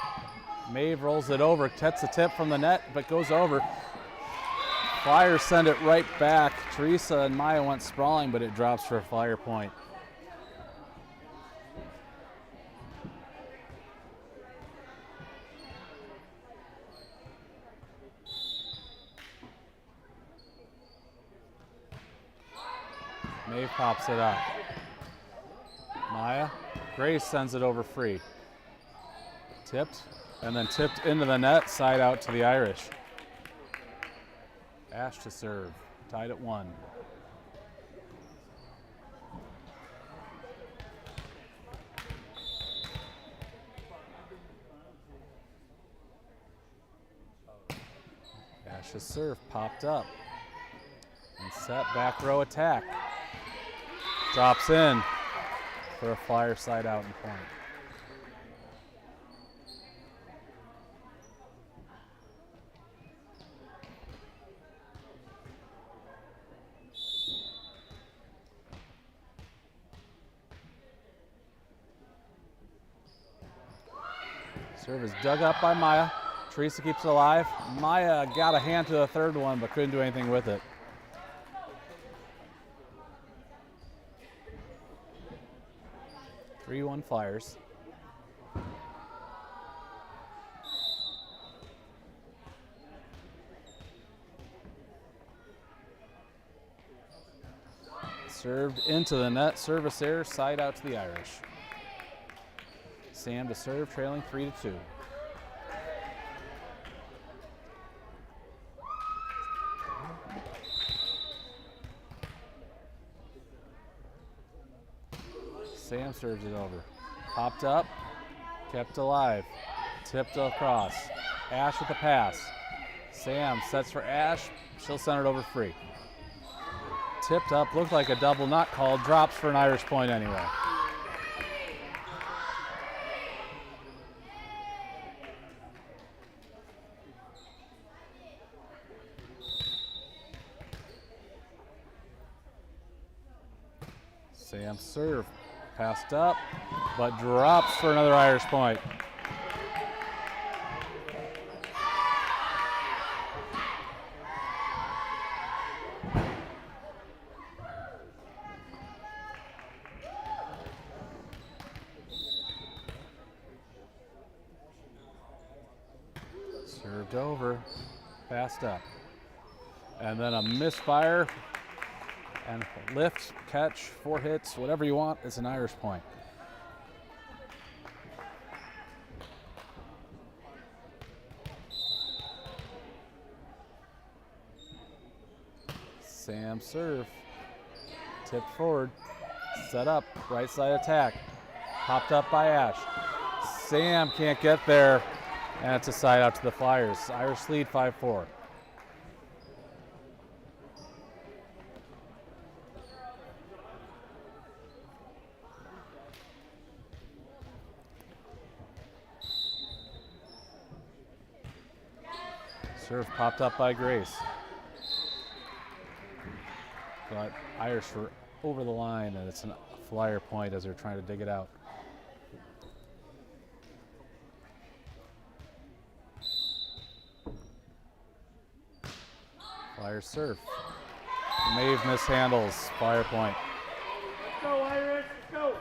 Maeve rolls it over, gets a tip from the net, but goes over. Flyers send it right back. Teresa and Maya went sprawling, but it drops for a Flyer point. Maeve pops it up. Maya, Grace sends it over free. Tipped, and then tipped into the net, side out to the Irish. Ash to serve, tied at 1. Ash's serve popped up. And set back row attack. Drops in for a Flyer side out and point. Serve is dug up by Maya. Teresa keeps it alive. Maya got a hand to the third one, but couldn't do anything with it. (3-1) Flyers. Served into the net. Service error. Side out to the Irish. Sam to serve, trailing 3-2. Sam serves it over. Popped up, kept alive, tipped across. Ash with the pass. Sam sets for Ash. She'll send it over free. Tipped up, looked like a double, not called. Drops for an Irish point anyway. Sam serve. Passed up, but drops for another Irish point. Served over, passed up. And then a misfire. And lift, catch, 4 hits, whatever you want, it's an Irish point. Sam serve. Tipped forward. Set up. Right side attack. Popped up by Ash. Sam can't get there. And it's a side out to the Flyers. Irish lead 5-4. Serve popped up by Grace. But Irish were over the line, and it's a Flyer point as they're trying to dig it out. Flyers serve. Maeve mishandles. Flyer point. Go Irish, go!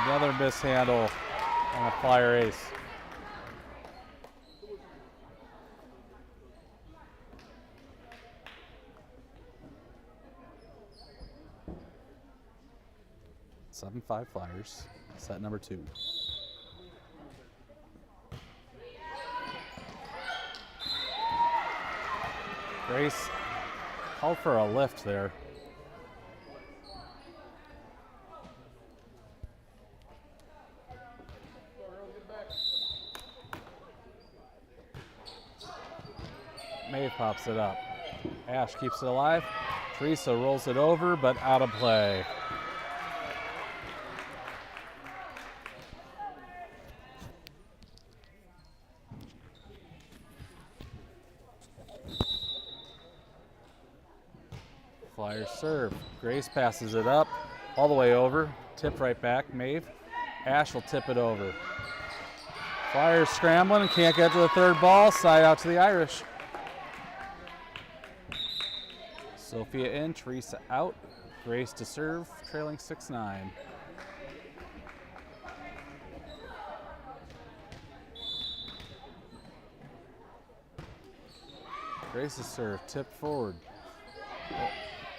Another mishandle and a Flyer ace. Seven 5 Flyers, set number 2. Grace called for a lift there. Maeve pops it up. Ash keeps it alive. Teresa rolls it over, but out of play. Flyers serve. Grace passes it up, all the way over. Tip right back, Maeve. Ash will tip it over. Flyers scrambling and can't get to the third ball. Side out to the Irish. Sophia in, Teresa out. Grace to serve, trailing 6-9. Grace's serve, tipped forward.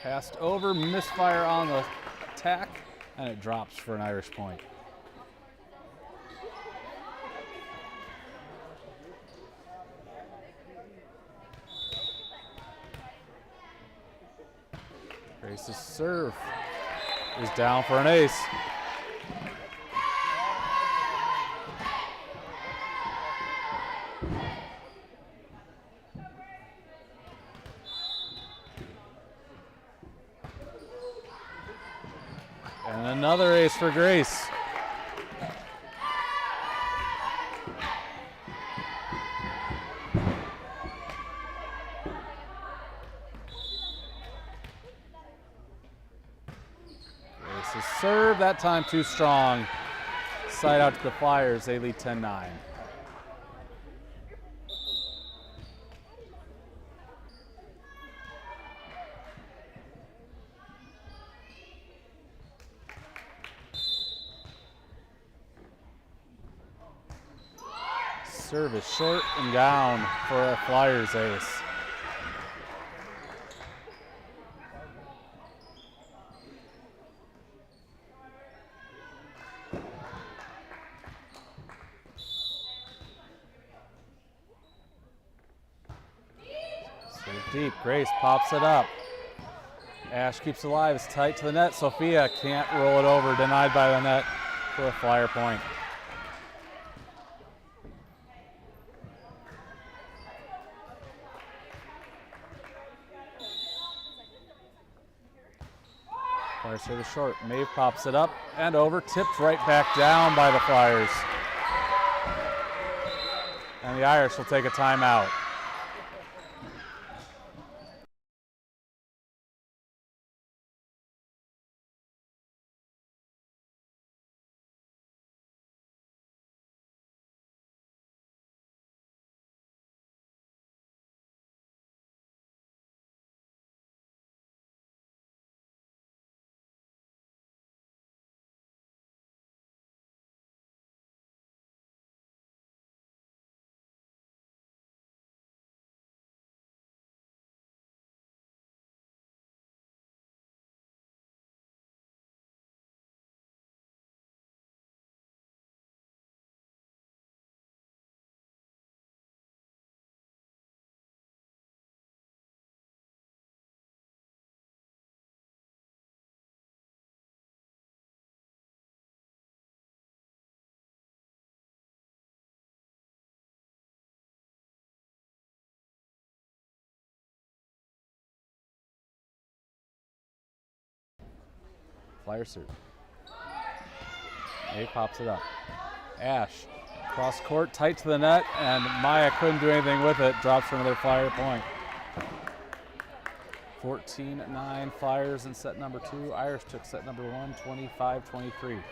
Passed over, misfire on the attack, and it drops for an Irish point. Grace's serve is down for an ace. And another ace for Grace. Grace's serve, that time too strong. Side out to the Flyers, they lead 10-9. Serve is short and down for a Flyers ace. Serve deep, Grace pops it up. Ash keeps it alive, it's tight to the net. Sophia can't roll it over, denied by the net for a Flyer point. Flyers serve is short. Maeve pops it up and over, tipped right back down by the Flyers. And the Irish will take a timeout. Flyer serve. Maeve pops it up. Ash, cross court, tight to the net, and Maya couldn't do anything with it. Drops for another Flyer point. 14-9 Flyers in set number 2. Irish took set number 1, 25-23.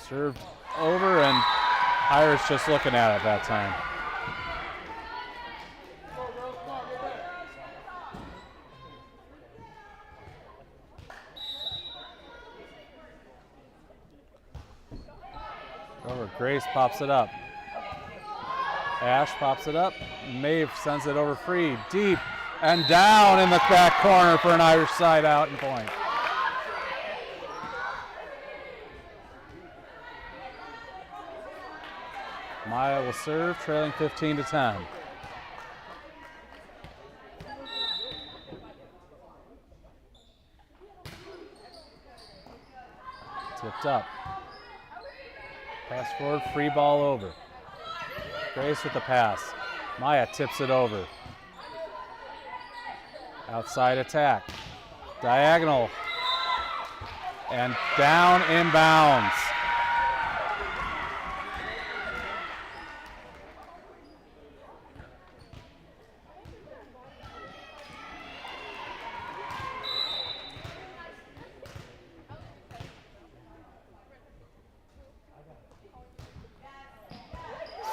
Served over, and Irish just looking at it that time. Over, Grace pops it up. Ash pops it up. Maeve sends it over free, deep, and down in the back corner for an Irish side out and point. Maya will serve, trailing 15-10. Tipped up. Pass forward, free ball over. Grace with the pass. Maya tips it over. Outside attack. Diagonal. And down inbounds.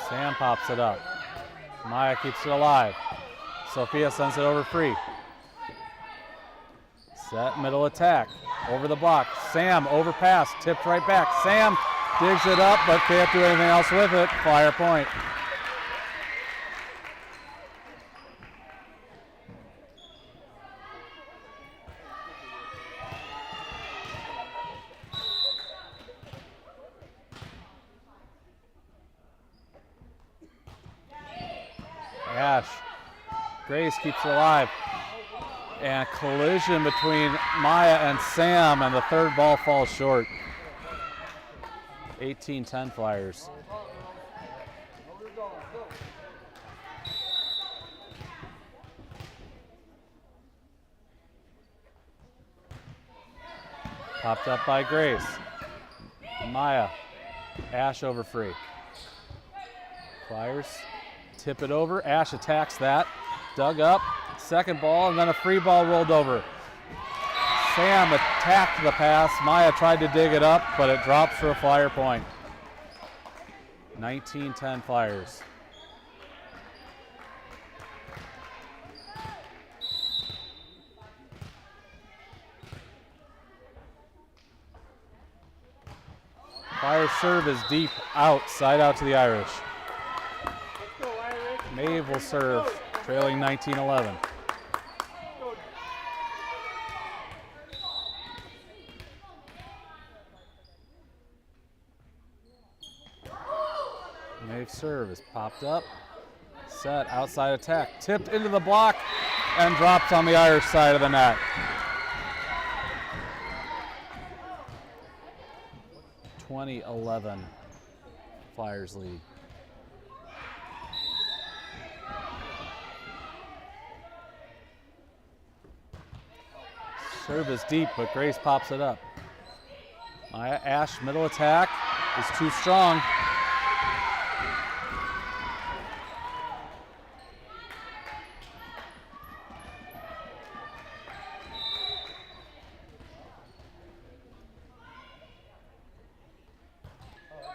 Sam pops it up. Maya keeps it alive. Sophia sends it over free. Set middle attack. Over the block. Sam overpass. Tipped right back. Sam digs it up but can't do anything else with it. Flyer point. Ash. Grace keeps it alive. And a collision between Maya and Sam, and the third ball falls short. 18-10 Flyers. Popped up by Grace. Maya. Ash over free. Flyers tip it over. Ash attacks that. Dug up. Second ball, and then a free ball rolled over. Sam attacked the pass. Maya tried to dig it up, but it drops for a Flyer point. 19-10 Flyers. Flyers serve is deep out, side out to the Irish. Maeve will serve, trailing 19-11. Maeve serve is popped up, set, outside attack, tipped into the block, and dropped on the Irish side of the net. (20-11) Flyers lead. Serve is deep, but Grace pops it up. Maya Ash middle attack is too strong.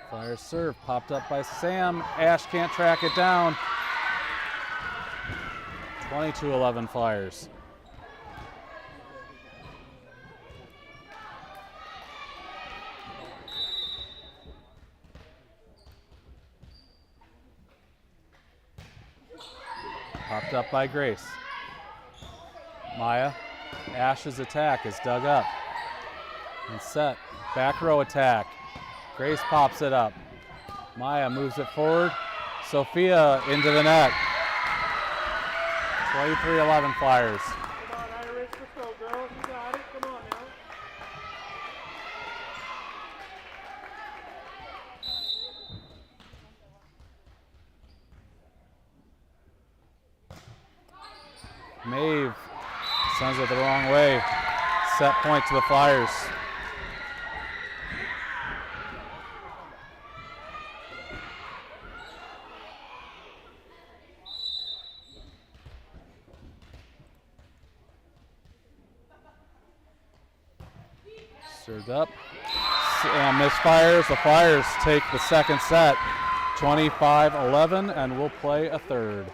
Flyers serve popped up by Sam. Ash can't track it down. 22-11 Flyers. Popped up by Grace. Maya. Ash's attack is dug up. And set. Back row attack. Grace pops it up. Maya moves it forward. Sophia into the net. 23-11 Flyers. Come on, Irish, let's go, girls. You got it. Come on now. Maeve sends it the wrong way. Set point to the Flyers. Served up and misfires. The Flyers take the second set, 25-11, and will play a third.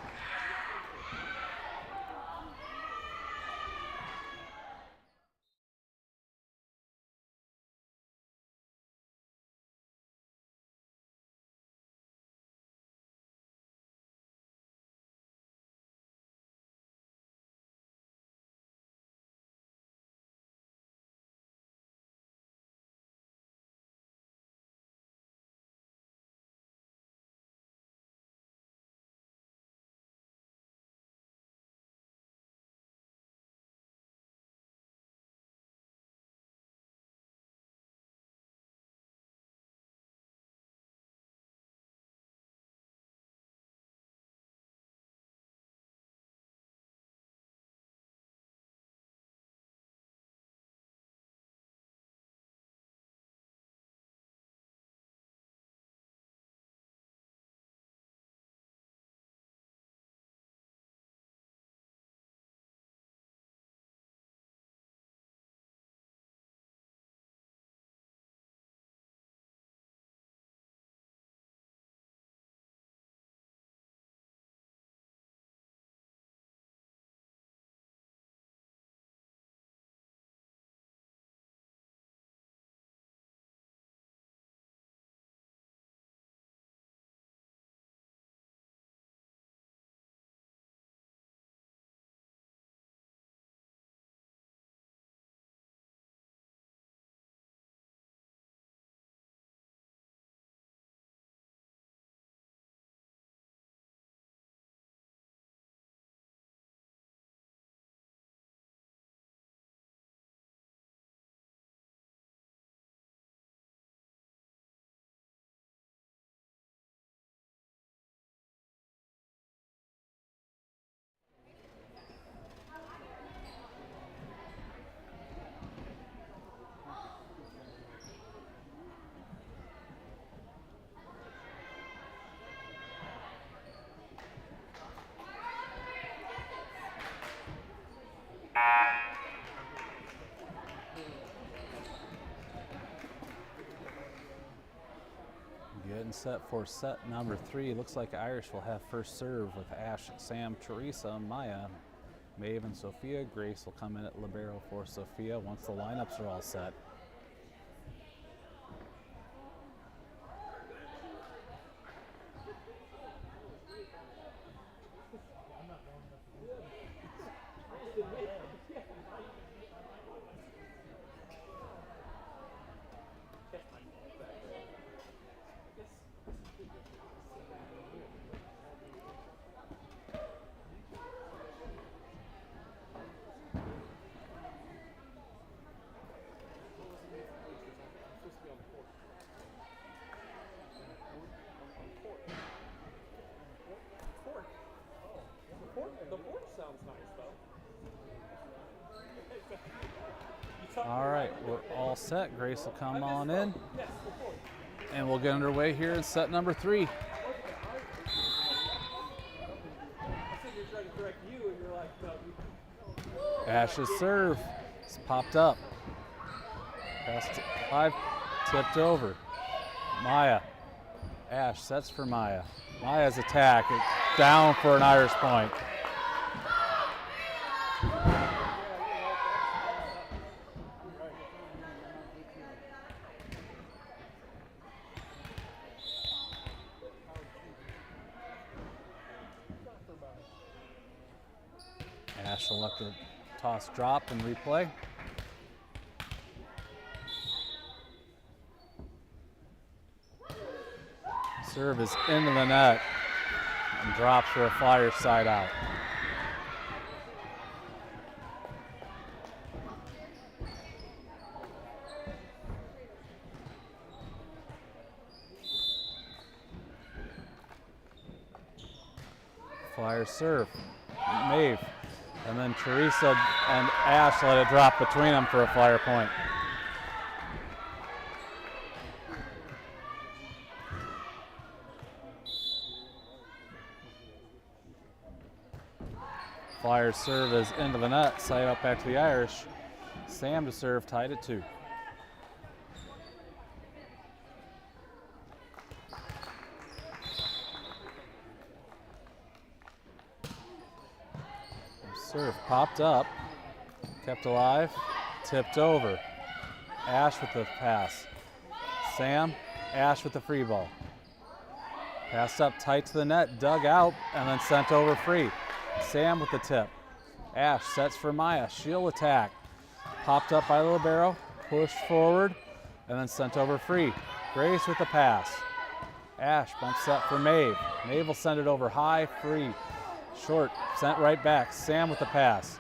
set for set number 3. Looks like Irish will have first serve with Ash, Sam, Teresa, Maya, Maeve, and Sophia. Grace will come in at libero for Sophia once the lineups are all set. All right, we're all set. Grace will come on in, and we'll get underway here in set number 3. Ash's serve is popped up. Past 5, tipped over. Maya. Ash sets for Maya. Maya's attack, down for an Irish point. Ash will let the toss drop and replay. Serve is into the net and drops for a Flyers side out. Flyers serve. Maeve. And then Teresa and Ash let it drop between them for a Flyer point. Flyers serve is into the net, side up back to the Irish. Sam to serve, tied at 2. Serve popped up, kept alive, tipped over. Ash with the pass. Sam, Ash with the free ball. Passed up tight to the net, dug out, and then sent over free. Sam with the tip. Ash sets for Maya. She'll attack. Popped up by the libero, pushed forward, and then sent over free. Grace with the pass. Ash bump set for Maeve. Maeve will send it over high, free. Short, sent right back. Sam with the pass.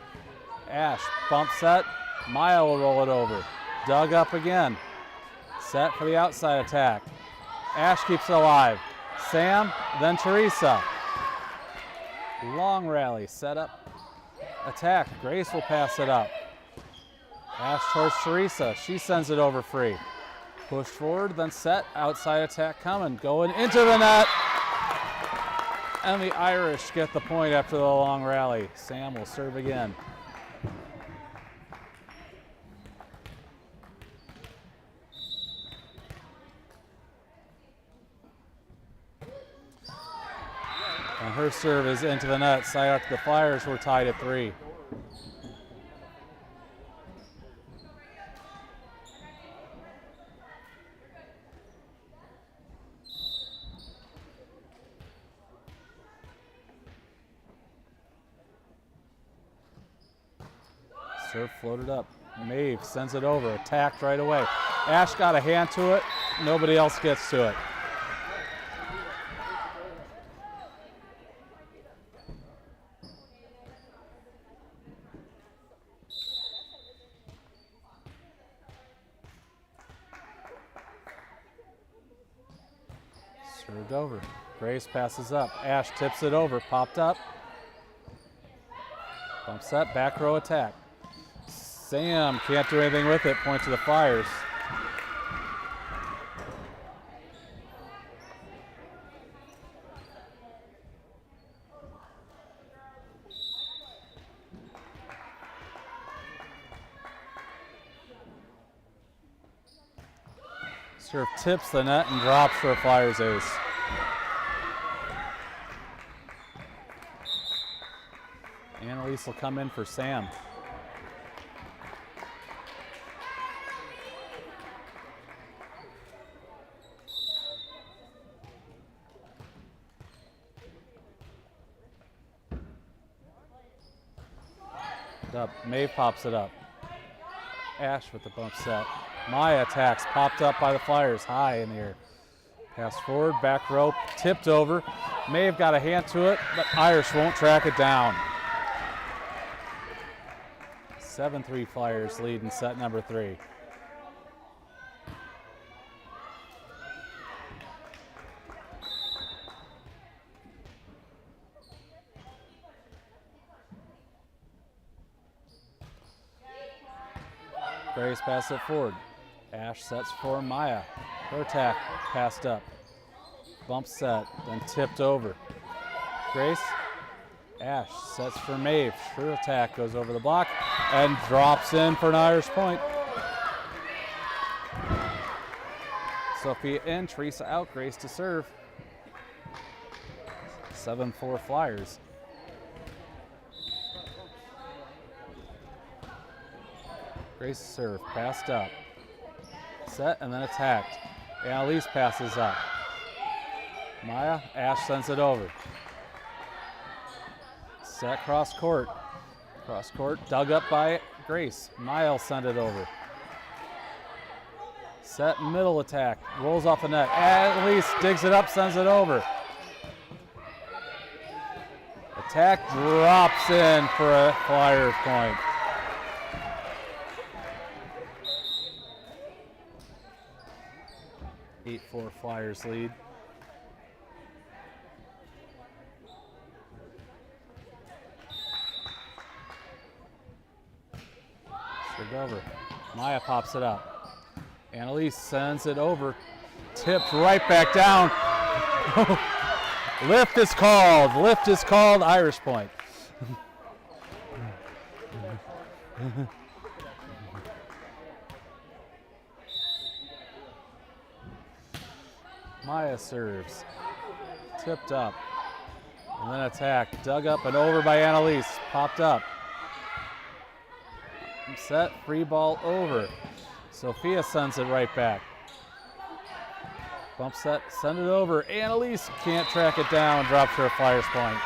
Ash, bump set. Maya will roll it over. Dug up again. Set for the outside attack. Ash keeps it alive. Sam, then Teresa. Long rally, set up, attack. Grace will pass it up. Ash towards Teresa. She sends it over free. Push forward, then set. Outside attack coming. Going into the net. And the Irish get the point after the long rally. Sam will serve again. And her serve is into the net. Side out to the Flyers. We're tied at 3. Serve floated up. Maeve sends it over. Attacked right away. Ash got a hand to it. Nobody else gets to it. Served over. Grace passes up. Ash tips it over. Popped up. Bump set. Back row attack. Sam can't do anything with it. Point to the Flyers. Serve tips the net and drops for a Flyers ace. Annalise will come in for Sam. Up. Maeve pops it up. Ash with the bump set. Maya attacks, popped up by the Flyers, high in the air. Pass forward, back rope, tipped over. Maeve got a hand to it, but Irish won't track it down. 7-3 Flyers lead in set number 3. Grace passes it forward. Ash sets for Maya. Her attack passed up. Bump set, then tipped over. Grace, Ash sets for Maeve. Her attack goes over the block and drops in for an Irish point. Sophia in, Teresa out, Grace to serve. 7-4 Flyers. Grace serve, passed up. Set and then attacked. Annalise passes up. Maya, Ash sends it over. Set cross court. Cross court, dug up by Grace. Maya will send it over. Set middle attack, rolls off the net. Annalise digs it up, sends it over. Attack drops in for a Flyers point. 8-4 Flyers lead. Served over. Maya pops it up. Annalise sends it over. Tipped right back down. Lift is called. Lift is called. Irish point. Maya serves, tipped up, and then attacked, dug up and over by Annalise, popped up. Set, free ball over. Sophia sends it right back. Bump set, send it over. Annalise can't track it down, drops for a Flyers point.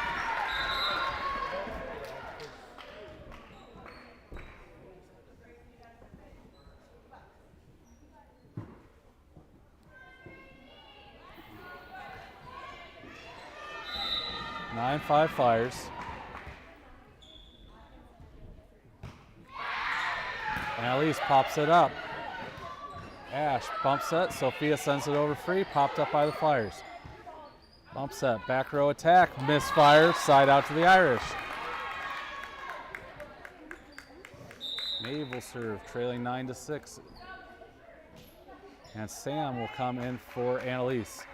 Nine 5 Flyers. Annalise pops it up. Ash bump set. Sophia sends it over free. Popped up by the Flyers. Bump set. Back row attack. Misfire. Side out to the Irish. Maeve will serve, trailing 9-6. And Sam will come in for Annalise.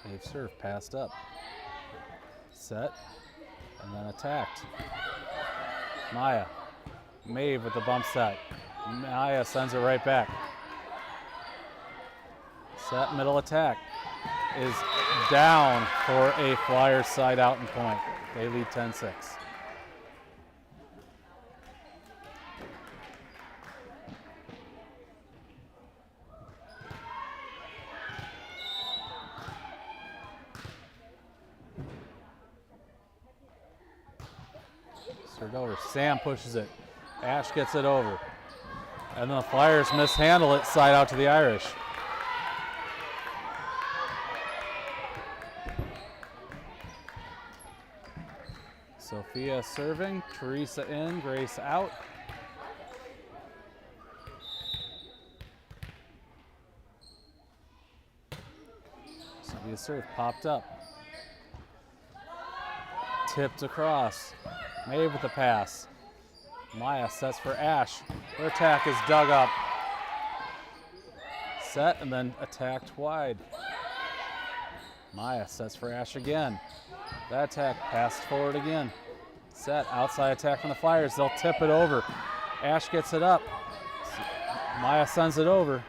They've served, passed up. Set, and then attacked. Maya. Maeve with the bump set. Maya sends it right back. Set, middle attack. Is down for a Flyers side out and point. They lead 10-6. Served over. Sam pushes it. Ash gets it over. And the Flyers mishandle it, side out to the Irish. Sophia serving, Teresa in, Grace out. Sophia serve, popped up. Tipped across. Maeve with the pass. Maya sets for Ash. Her attack is dug up. set and then attacked wide. Maya sets for Ash again. That attack passed forward again. Set, outside attack from the Flyers. They'll tip it over. Ash gets it up. Maya sends it over.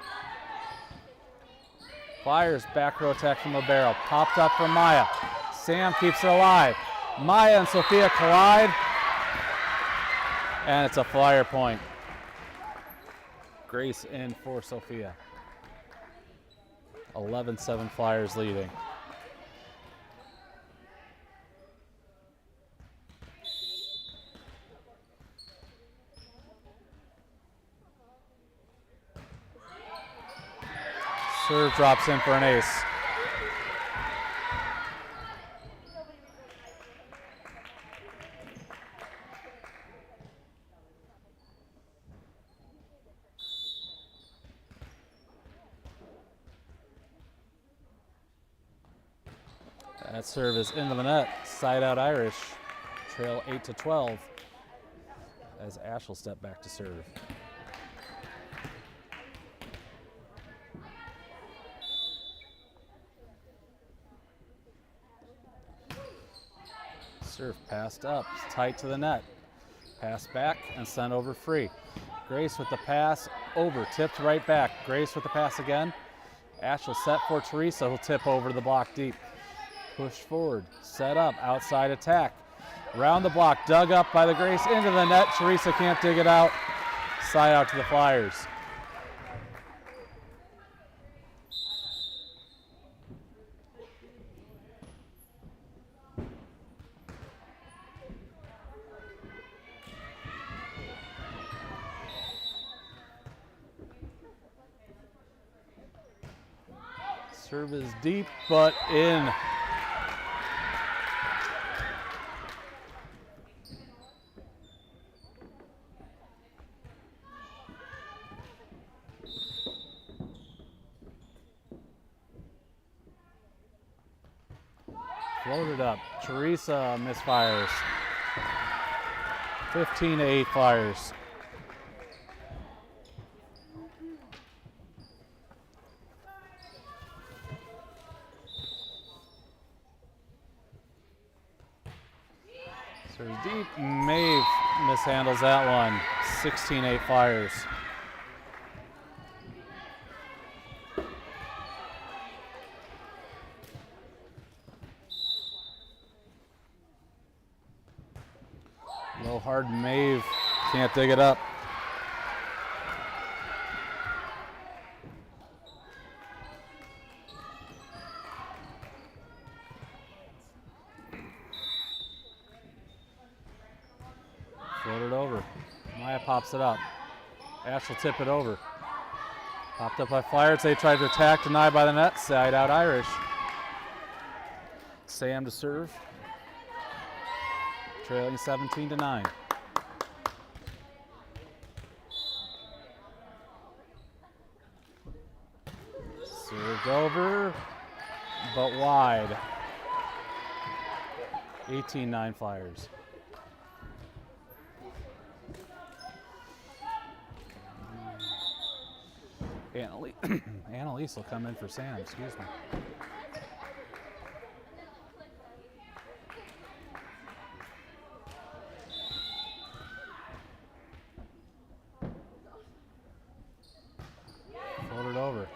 Flyers back row attack from Libero. Popped up from Maya. Sam keeps it alive. Maya and Sophia collide. And it's a Flyer point. Grace in for Sophia. 11-7 Flyers leading. Serve drops in for an ace. That serve is into the net. Side out Irish. Trail 8-12 as Ash will step back to serve. Serve passed up, tight to the net. Pass back and sent over free. Grace with the pass over, tipped right back. Grace with the pass again. Ash will set for Teresa, who'll tip over the block deep. Push forward, set up, outside attack. Round the block, dug up by the Grace, into the net. Teresa can't dig it out. Side out to the Flyers. Serve is deep, but in. Floated up. Teresa misfires. 15-8 Flyers. Serves deep. Maeve mishandles that one. 16-8 Flyers. Low hard Maeve can't dig it up. Floated over. Maya pops it up. Ash will tip it over. Popped up by Flyers. They tried to attack, denied by the net. Side out Irish. Sam to serve. Trailing 17-9. Served over, but wide. 18-9 Flyers. Annalise will come in for Sam, excuse me. Floated over.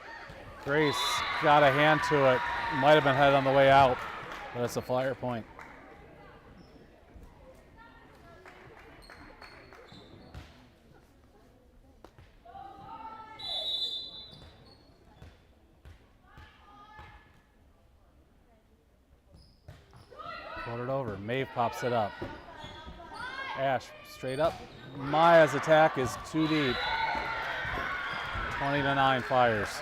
Grace got a hand to it. Might have been headed on the way out, but it's a Flyer point. Floated over. Maeve pops it up. Ash straight up. Maya's attack is too deep. 20-9 Flyers.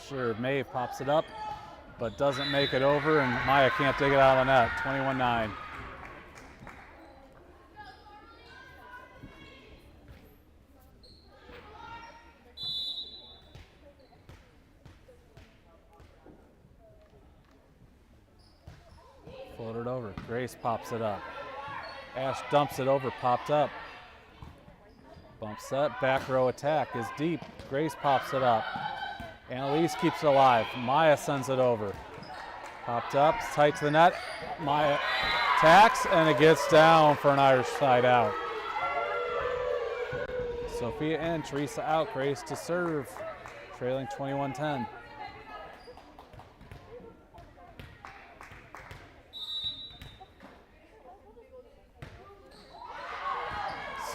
Sure, Maeve pops it up, but doesn't make it over, and Maya can't dig it out of the net. 21-9. over. Grace pops it up. Ash dumps it over, popped up. Bump set, back row attack is deep. Grace pops it up. Annalise keeps it alive. Maya sends it over. Popped up, it's tight to the net. Maya attacks, and it gets down for an Irish side out. Sophia in, Teresa out, Grace to serve, trailing 21-10.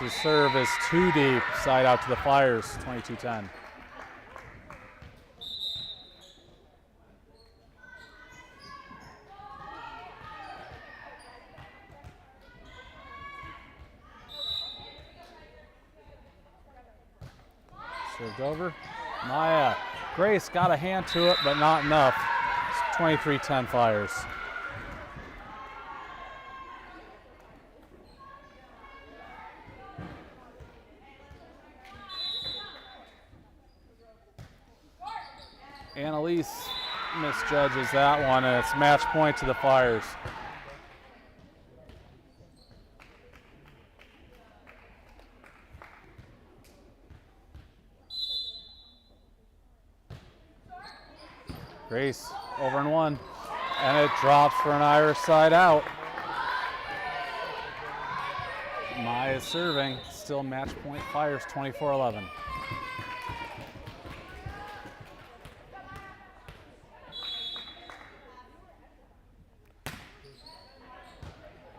The serve is too deep, side out to the Flyers, 22-10. Served over. Maya. Grace got a hand to it, but not enough. It's 23-10 Flyers. Annalise misjudges that one, and it's match point to the Flyers. Grace over and one, and it drops for an Irish side out. Maya serving, still match point Flyers, 24-11.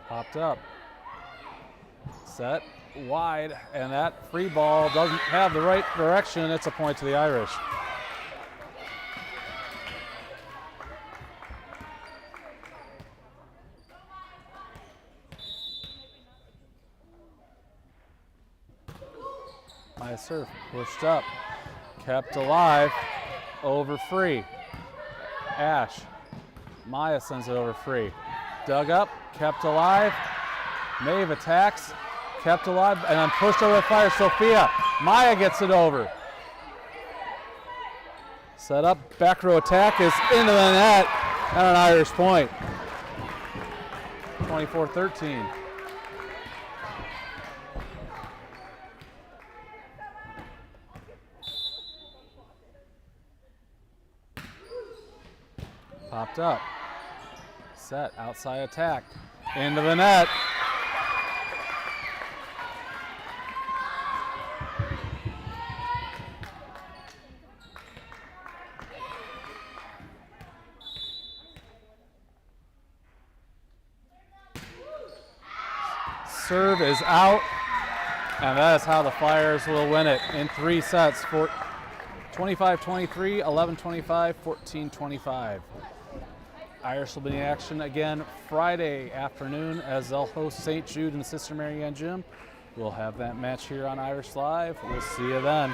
Popped up, set, wide, and that free ball doesn't have the right direction. It's a point to the Irish. Maya serve, pushed up, kept alive, over free. Ash, Maya sends it over free. Dug up, kept alive. Maeve attacks, kept alive, and then pushed over the Fire. Sophia, Maya gets it over. Set up, back row attack is into the net, and an Irish point. 24-13. Popped up. Set, outside attack, into the net. Serve is out, and that is how the Flyers will win it in 3 sets, 25-23, 11-25, 14-25. Irish will be in action again Friday afternoon as they'll host St. Jude in the Sister Mary Ann Gym. We'll have that match here on Irish Live. We'll see you then.